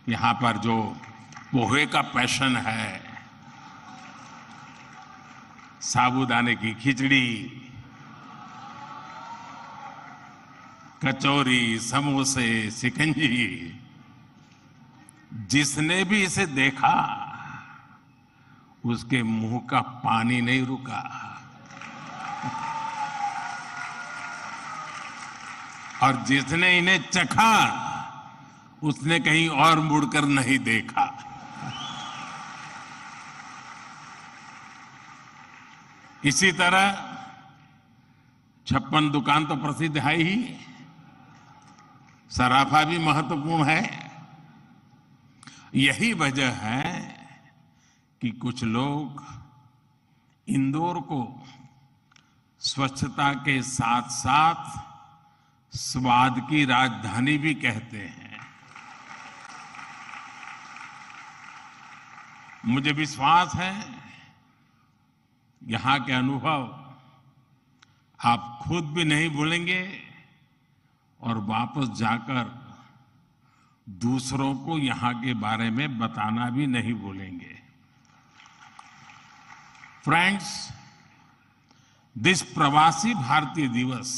यहाँ पर जो पोहे का पैशन है, साबूदाने की खिचड़ी, कचौरी, समोसे, शिकंजी, जिसने भी इसे देखा उसके मुंह का पानी नहीं रुका। और जिसने इन्हें चखा उसने कहीं और मुड़कर नहीं देखा। इसी तरह 56 दुकान तो प्रसिद्ध है ही, सराफा भी महत्वपूर्ण है। यही वजह है कि कुछ लोग इंदौर को स्वच्छता के साथ साथ स्वाद की राजधानी भी कहते हैं। मुझे विश्वास है यहां के अनुभव आप खुद भी नहीं भूलेंगे और वापस जाकर दूसरों को यहां के बारे में बताना भी नहीं भूलेंगे। फ्रेंड्स, दिस प्रवासी भारतीय दिवस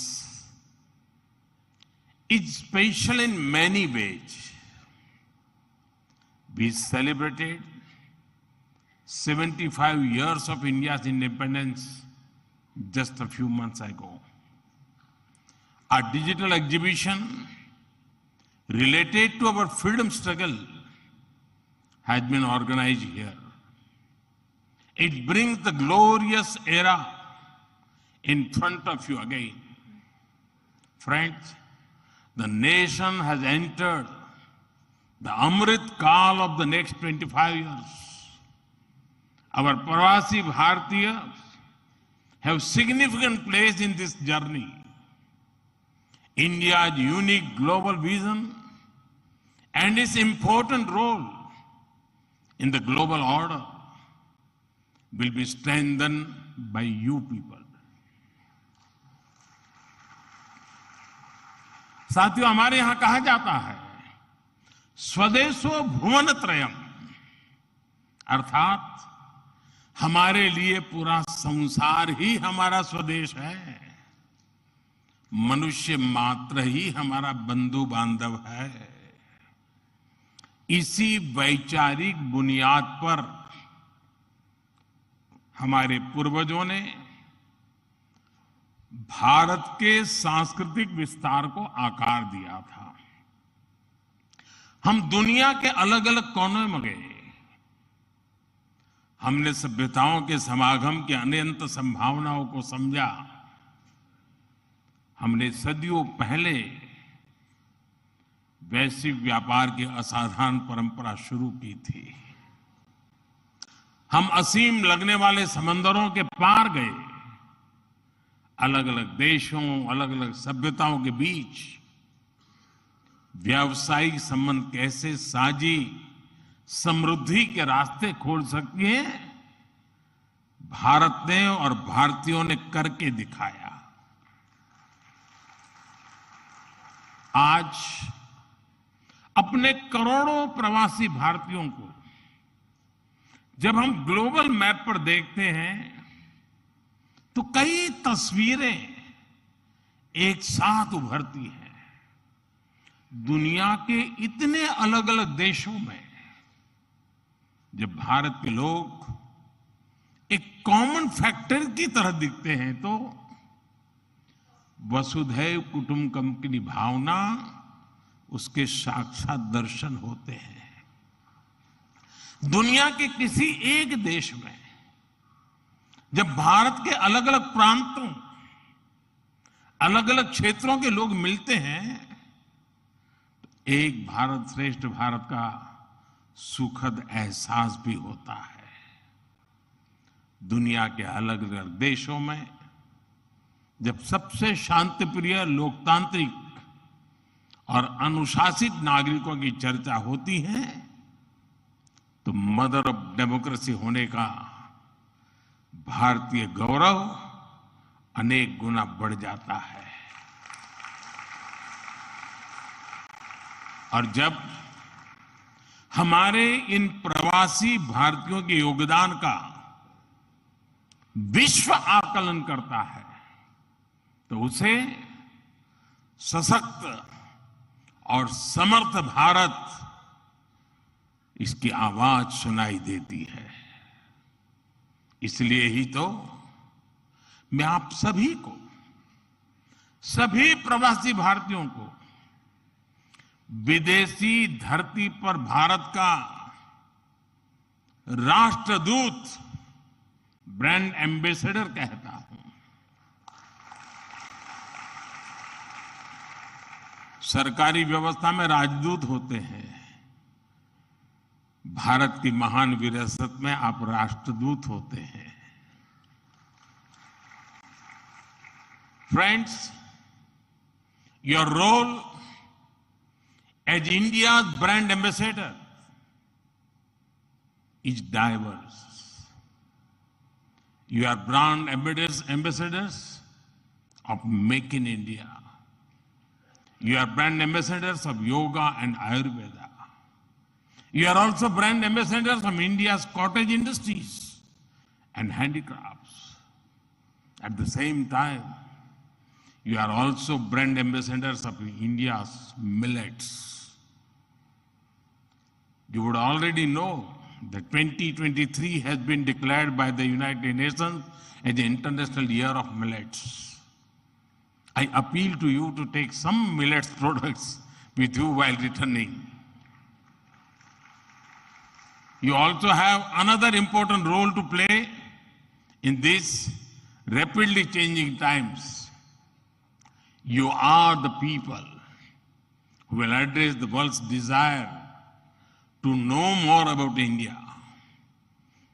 is special in many ways. We celebrated 75 years of India's independence just a few months ago. A digital exhibition related to our freedom struggle has been organized here. It brings the glorious era in front of you again. Friends, the nation has entered the Amrit Kaal of the next 25 years. Our Pravasi Bharatiyas have significant place in this journey. India's unique global vision and its important role in the global order will be strengthened by you people. साथियों, हमारे यहां कहा जाता है स्वदेशो भुवन त्रयम, अर्थात हमारे लिए पूरा संसार ही हमारा स्वदेश है। मनुष्य मात्र ही हमारा बंधु बांधव है। इसी वैचारिक बुनियाद पर हमारे पूर्वजों ने भारत के सांस्कृतिक विस्तार को आकार दिया था। हम दुनिया के अलग अलग कोनों में गए। हमने सभ्यताओं के समागम की अनंत संभावनाओं को समझा। हमने सदियों पहले वैश्विक व्यापार की असाधारण परंपरा शुरू की थी। हम असीम लगने वाले समंदरों के पार गए। अलग अलग देशों, अलग अलग सभ्यताओं के बीच व्यावसायिक संबंध कैसे साझी समृद्धि के रास्ते खोल सकती है, भारत ने और भारतीयों ने करके दिखाया। आज अपने करोड़ों प्रवासी भारतीयों को जब हम ग्लोबल मैप पर देखते हैं तो कई तस्वीरें एक साथ उभरती हैं। दुनिया के इतने अलग अलग देशों में जब भारत के लोग एक कॉमन फैक्टर की तरह दिखते हैं तो वसुधैव कुटुंबकम की भावना उसके साक्षात दर्शन होते हैं। दुनिया के किसी एक देश में जब भारत के अलग अलग प्रांतों, अलग अलग क्षेत्रों के लोग मिलते हैं तो एक भारत श्रेष्ठ भारत का सुखद एहसास भी होता है। दुनिया के अलग अलग देशों में जब सबसे शांतिप्रिय, लोकतांत्रिक और अनुशासित नागरिकों की चर्चा होती है तो मदर ऑफ डेमोक्रेसी होने का भारतीय गौरव अनेक गुना बढ़ जाता है। और जब हमारे इन प्रवासी भारतीयों के योगदान का विश्व आकलन करता है तो उसे सशक्त और समर्थ भारत, इसकी आवाज सुनाई देती है। इसलिए ही तो मैं आप सभी को, सभी प्रवासी भारतीयों को विदेशी धरती पर भारत का राष्ट्रदूत, ब्रांड एम्बेसडर कहता हूं। सरकारी व्यवस्था में राजदूत होते हैं, भारत की महान विरासत में आप राष्ट्रदूत होते हैं। Friends, your role as India's brand ambassador is diverse. You are brand ambassadors of Make in India. You are brand ambassadors of yoga and Ayurveda. You are also brand ambassadors of India's cottage industries and handicrafts. At the same time, you are also brand ambassadors of India's millets. You would already know that 2023 has been declared by the United Nations as the International Year of Millets. I appeal to you to take some millets products with you while returning. You also have another important role to play in these rapidly changing times. You are the people who will address the world's desire to know more about India.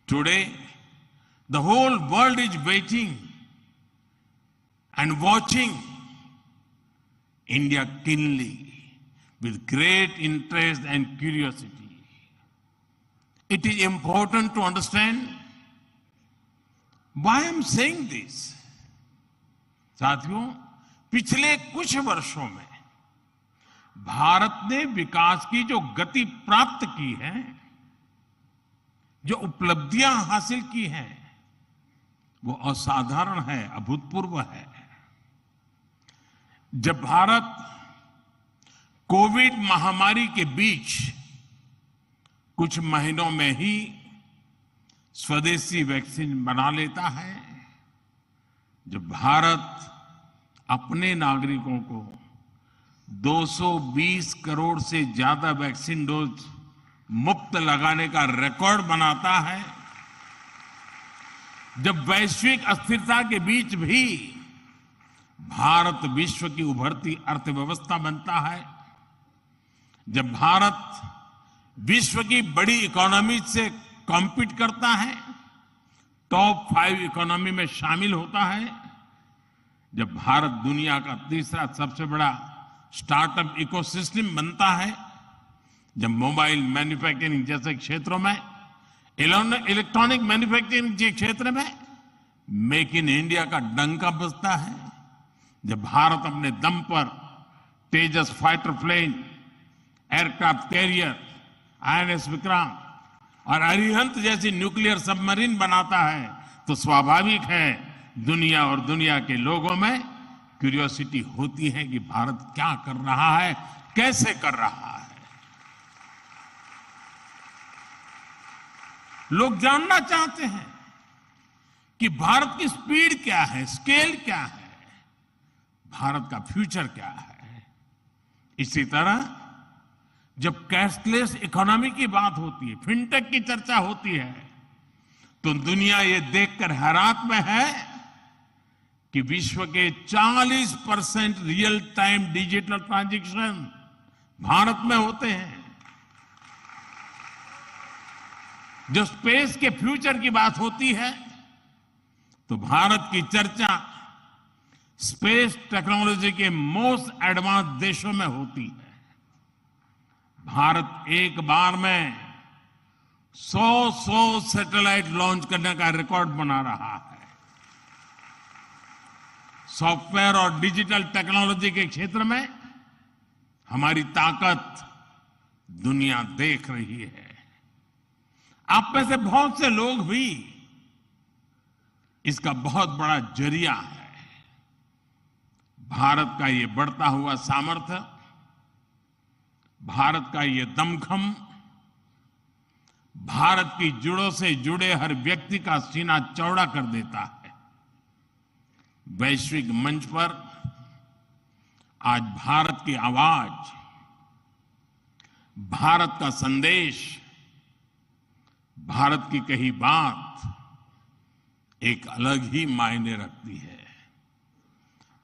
Today, the whole world is waiting and watching India keenly with great interest and curiosity. It is important to understand why I am saying this. साथियों, पिछले कुछ वर्षों में भारत ने विकास की जो गति प्राप्त की है, जो उपलब्धियां हासिल की हैं, वो असाधारण है, अभूतपूर्व है। जब भारत कोविड महामारी के बीच कुछ महीनों में ही स्वदेशी वैक्सीन बना लेता है, जब भारत अपने नागरिकों को 220 करोड़ से ज्यादा वैक्सीन डोज मुफ्त लगाने का रिकॉर्ड बनाता है, जब वैश्विक अस्थिरता के बीच भी भारत विश्व की उभरती अर्थव्यवस्था बनता है, जब भारत विश्व की बड़ी इकोनॉमी से कॉम्पीट करता है, टॉप 5 इकोनॉमी में शामिल होता है, जब भारत दुनिया का तीसरा सबसे बड़ा स्टार्टअप इकोसिस्टम बनता है, जब मोबाइल मैन्युफैक्चरिंग जैसे क्षेत्रों में, इलेक्ट्रॉनिक मैन्युफैक्चरिंग के क्षेत्र में मेक इन इंडिया का डंका बजता है, जब भारत अपने दम पर Tejas fighter plane, aircraft carrier, INS Vikrant और अरिहंत जैसी न्यूक्लियर सबमरीन बनाता है, तो स्वाभाविक है दुनिया और दुनिया के लोगों में क्यूरियोसिटी होती है कि भारत क्या कर रहा है, कैसे कर रहा है। लोग जानना चाहते हैं कि भारत की स्पीड क्या है, स्केल क्या है, भारत का फ्यूचर क्या है। इसी तरह जब कैशलेस इकोनॉमी की बात होती है, फिनटेक की चर्चा होती है, तो दुनिया ये देखकर हैरान में है कि विश्व के 40% real time digital transaction Bharat में होते हैं। जो स्पेस के फ्यूचर की बात होती है तो भारत की चर्चा स्पेस टेक्नोलॉजी के मोस्ट एडवांस देशों में होती है। भारत एक बार में 100 सैटेलाइट लॉन्च करने का रिकॉर्ड बना रहा है। सॉफ्टवेयर और डिजिटल टेक्नोलॉजी के क्षेत्र में हमारी ताकत दुनिया देख रही है। आप में से बहुत से लोग भी इसका बहुत बड़ा जरिया है। भारत का ये बढ़ता हुआ सामर्थ्य, भारत का ये दमखम, भारत की जड़ों से जुड़े हर व्यक्ति का सीना चौड़ा कर देता है। वैश्विक मंच पर आज भारत की आवाज, भारत का संदेश, भारत की कही बात एक अलग ही मायने रखती है।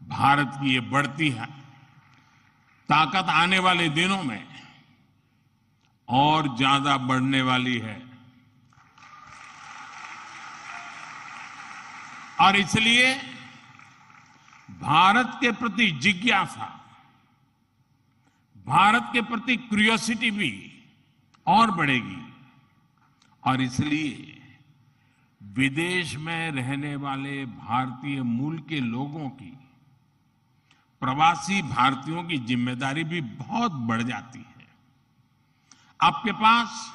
भारत की ये बढ़ती है ताकत आने वाले दिनों में और ज्यादा बढ़ने वाली है और इसलिए भारत के प्रति जिज्ञासा, भारत के प्रति क्यूरियोसिटी भी और बढ़ेगी और इसलिए विदेश में रहने वाले भारतीय मूल के लोगों की, प्रवासी भारतीयों की जिम्मेदारी भी बहुत बढ़ जाती है। आपके पास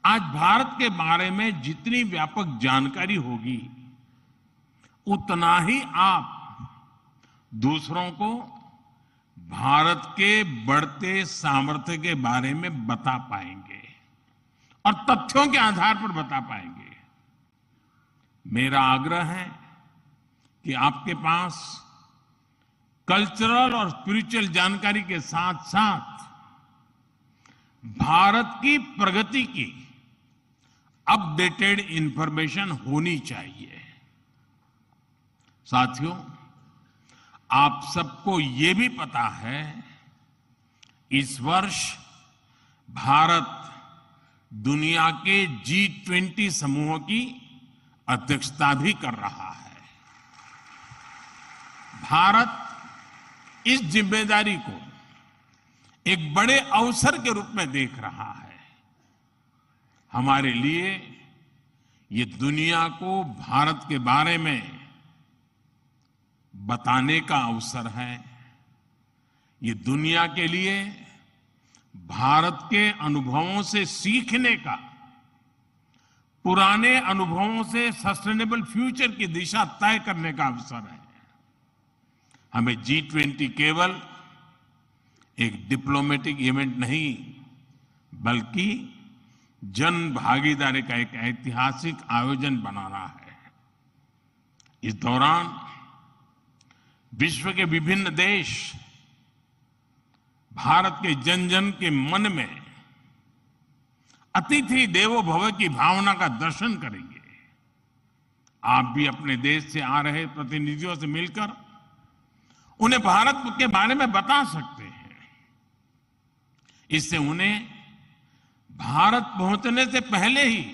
आज भारत के बारे में जितनी व्यापक जानकारी होगी, उतना ही आप दूसरों को भारत के बढ़ते सामर्थ्य के बारे में बता पाएंगे और तथ्यों के आधार पर बता पाएंगे। मेरा आग्रह है कि आपके पास कल्चरल और स्पिरिचुअल जानकारी के साथ साथ भारत की प्रगति की अपडेटेड इंफॉर्मेशन होनी चाहिए। साथियों, आप सबको ये भी पता है, इस वर्ष भारत दुनिया के G20 समूह की अध्यक्षता भी कर रहा है। भारत इस जिम्मेदारी को एक बड़े अवसर के रूप में देख रहा है। हमारे लिए ये दुनिया को भारत के बारे में बताने का अवसर है। ये दुनिया के लिए भारत के अनुभवों से सीखने का, पुराने अनुभवों से सस्टेनेबल फ्यूचर की दिशा तय करने का अवसर है। हमें G20 केवल एक डिप्लोमेटिक इवेंट नहीं, बल्कि जन भागीदारी का एक ऐतिहासिक आयोजन बनाना है। इस दौरान विश्व के विभिन्न देश भारत के जन जन के मन में अतिथि देवो भव की भावना का दर्शन करेंगे। आप भी अपने देश से आ रहे प्रतिनिधियों से मिलकर उन्हें भारत के बारे में बता सकते हैं। इससे उन्हें भारत पहुंचने से पहले ही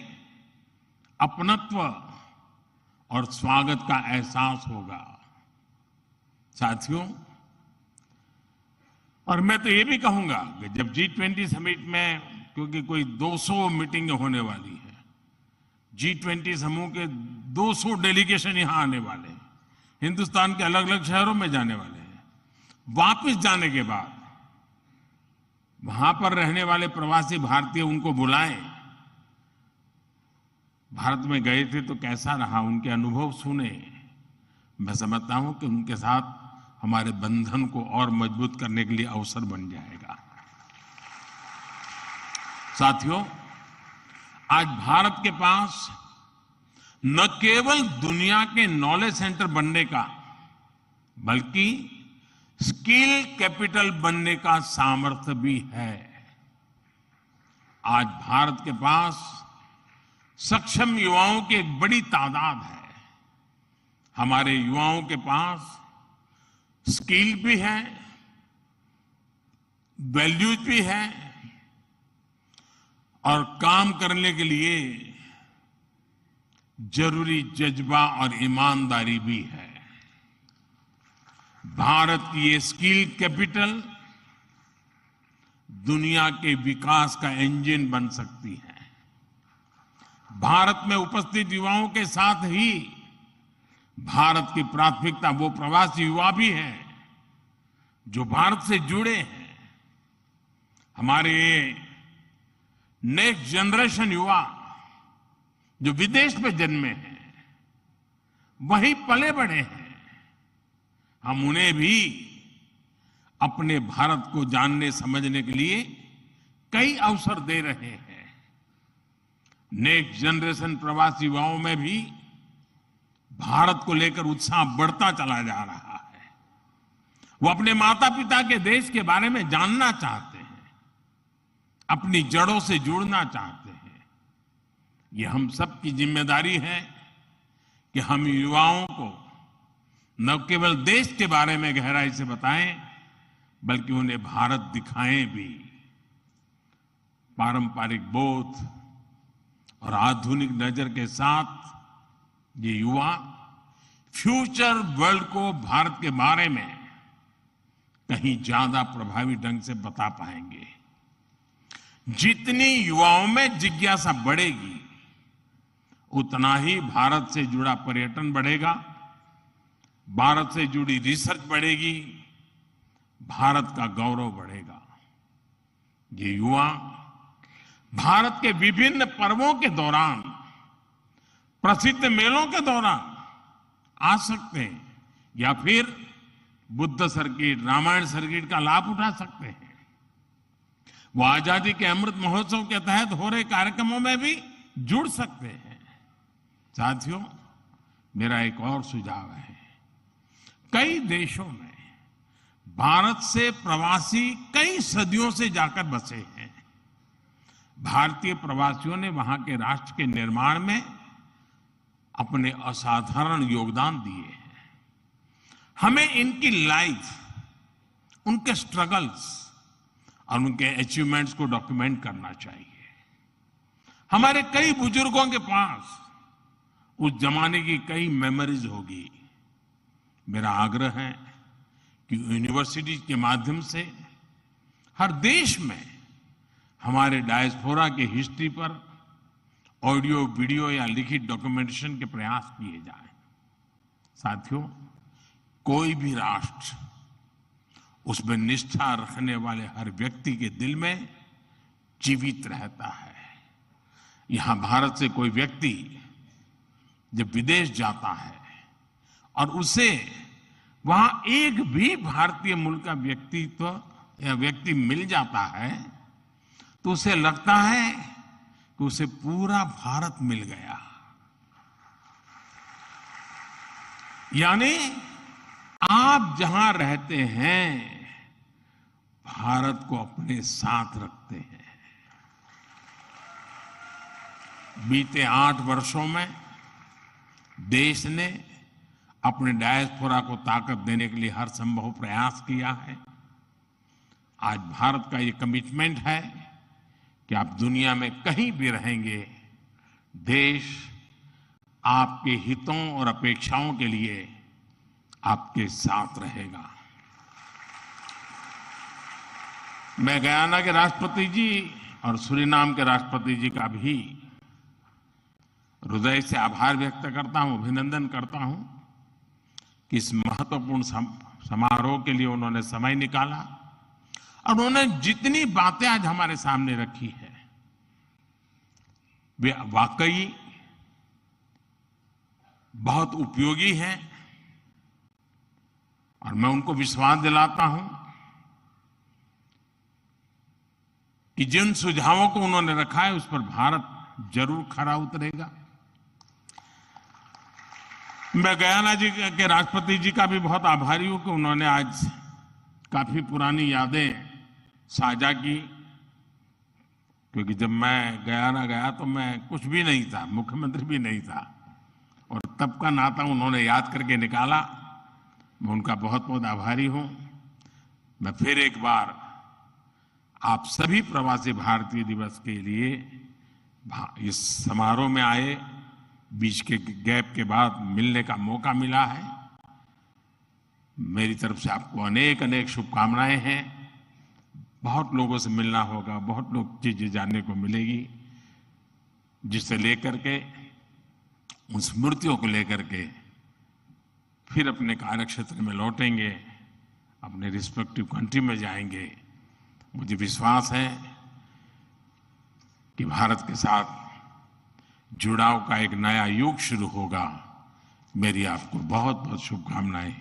अपनत्व और स्वागत का एहसास होगा। साथियों, और मैं तो ये भी कहूंगा कि जब G20 समिट में, क्योंकि कोई 200 मीटिंग होने वाली है, G20 समूह के 200 डेलीगेशन यहां आने वाले हैं, हिंदुस्तान के अलग अलग शहरों में जाने वाले हैं। वापस जाने के बाद वहां पर रहने वाले प्रवासी भारतीय उनको बुलाएं, भारत में गए थे तो कैसा रहा, उनके अनुभव सुने। मैं समझता हूं कि उनके साथ हमारे बंधन को और मजबूत करने के लिए अवसर बन जाएगा। साथियों, आज भारत के पास न केवल दुनिया के नॉलेज सेंटर बनने का, बल्कि स्किल कैपिटल बनने का सामर्थ्य भी है। आज भारत के पास सक्षम युवाओं की एक बड़ी तादाद है। हमारे युवाओं के पास स्किल भी है, वैल्यूज भी है और काम करने के लिए जरूरी जज्बा और ईमानदारी भी है। भारत की ये स्किल कैपिटल दुनिया के विकास का इंजन बन सकती है। भारत में उपस्थित युवाओं के साथ ही भारत की प्राथमिकता वो प्रवासी युवा भी हैं जो भारत से जुड़े हैं। हमारे नेक्स्ट जनरेशन युवा जो विदेश में जन्मे हैं, वहीं पले बड़े हैं, हम उन्हें भी अपने भारत को जानने समझने के लिए कई अवसर दे रहे हैं। नेक्स्ट जनरेशन प्रवासी युवाओं में भी भारत को लेकर उत्साह बढ़ता चला जा रहा है। वो अपने माता पिता के देश के बारे में जानना चाहते हैं, अपनी जड़ों से जुड़ना चाहते हैं। ये हम सब की जिम्मेदारी है कि हम युवाओं को न केवल देश के बारे में गहराई से बताएं, बल्कि उन्हें भारत दिखाएं भी। पारंपरिक बोध और आधुनिक नजर के साथ ये युवा फ्यूचर वर्ल्ड को भारत के बारे में कहीं ज्यादा प्रभावी ढंग से बता पाएंगे। जितनी युवाओं में जिज्ञासा बढ़ेगी, उतना ही भारत से जुड़ा पर्यटन बढ़ेगा, भारत से जुड़ी रिसर्च बढ़ेगी, भारत का गौरव बढ़ेगा। ये युवा भारत के विभिन्न पर्वों के दौरान, प्रसिद्ध मेलों के दौरान आ सकते हैं या फिर बुद्ध सर्किट, रामायण सर्किट का लाभ उठा सकते हैं। वो आजादी के अमृत महोत्सव के तहत हो रहे कार्यक्रमों में भी जुड़ सकते हैं। साथियों, मेरा एक और सुझाव है। कई देशों में भारत से प्रवासी कई सदियों से जाकर बसे हैं। भारतीय प्रवासियों ने वहां के राष्ट्र के निर्माण में अपने असाधारण योगदान दिए हैं। हमें इनकी लाइफ, उनके स्ट्रगल्स और उनके अचीवमेंट्स को डॉक्यूमेंट करना चाहिए। हमारे कई बुजुर्गों के पास उस जमाने की कई मेमोरीज होगी। मेरा आग्रह है कि यूनिवर्सिटी के माध्यम से हर देश में हमारे डायस्पोरा के हिस्ट्री पर ऑडियो, वीडियो या लिखित डॉक्यूमेंटेशन के प्रयास किए जाएं। साथियों, कोई भी राष्ट्र उसमें निष्ठा रखने वाले हर व्यक्ति के दिल में जीवित रहता है। यहां भारत से कोई व्यक्ति जब विदेश जाता है और उसे वहां एक भी भारतीय मूल का व्यक्तित्व या व्यक्ति मिल जाता है, तो उसे लगता है कि उसे पूरा भारत मिल गया। यानी आप जहां रहते हैं, भारत को अपने साथ रखते हैं। बीते 8 वर्षों में देश ने अपने डायस्पोरा को ताकत देने के लिए हर संभव प्रयास किया है। आज भारत का ये कमिटमेंट है कि आप दुनिया में कहीं भी रहेंगे, देश आपके हितों और अपेक्षाओं के लिए आपके साथ रहेगा। मैं गयाना के राष्ट्रपति जी और सूरीनाम के राष्ट्रपति जी का भी हृदय से आभार व्यक्त करता हूं, अभिनंदन करता हूं कि इस महत्वपूर्ण समारोह के लिए उन्होंने समय निकाला और उन्होंने जितनी बातें आज हमारे सामने रखी है, वे वाकई बहुत उपयोगी हैं। और मैं उनको विश्वास दिलाता हूं कि जिन सुझावों को उन्होंने रखा है, उस पर भारत जरूर खरा उतरेगा। मैं गयाना जी के राष्ट्रपति जी का भी बहुत आभारी हूं कि उन्होंने आज काफी पुरानी यादें साझा की, क्योंकि जब मैं गयाना गया तो मैं कुछ भी नहीं था, मुख्यमंत्री भी नहीं था, और तब का नाता उन्होंने याद करके निकाला। मैं उनका बहुत बहुत आभारी हूं। मैं फिर एक बार आप सभी प्रवासी भारतीय दिवस के लिए इस समारोह में आए, बीच के गैप के बाद मिलने का मौका मिला है। मेरी तरफ से आपको अनेक अनेक शुभकामनाएं हैं। बहुत लोगों से मिलना होगा, बहुत लोग चीजें जानने को मिलेगी, जिसे लेकर के, उन स्मृतियों को लेकर के फिर अपने कार्यक्षेत्र में लौटेंगे, अपने रिस्पेक्टिव कंट्री में जाएंगे। मुझे विश्वास है कि भारत के साथ जुड़ाव का एक नया युग शुरू होगा। मेरी आपको बहुत बहुत शुभकामनाएं।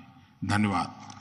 धन्यवाद।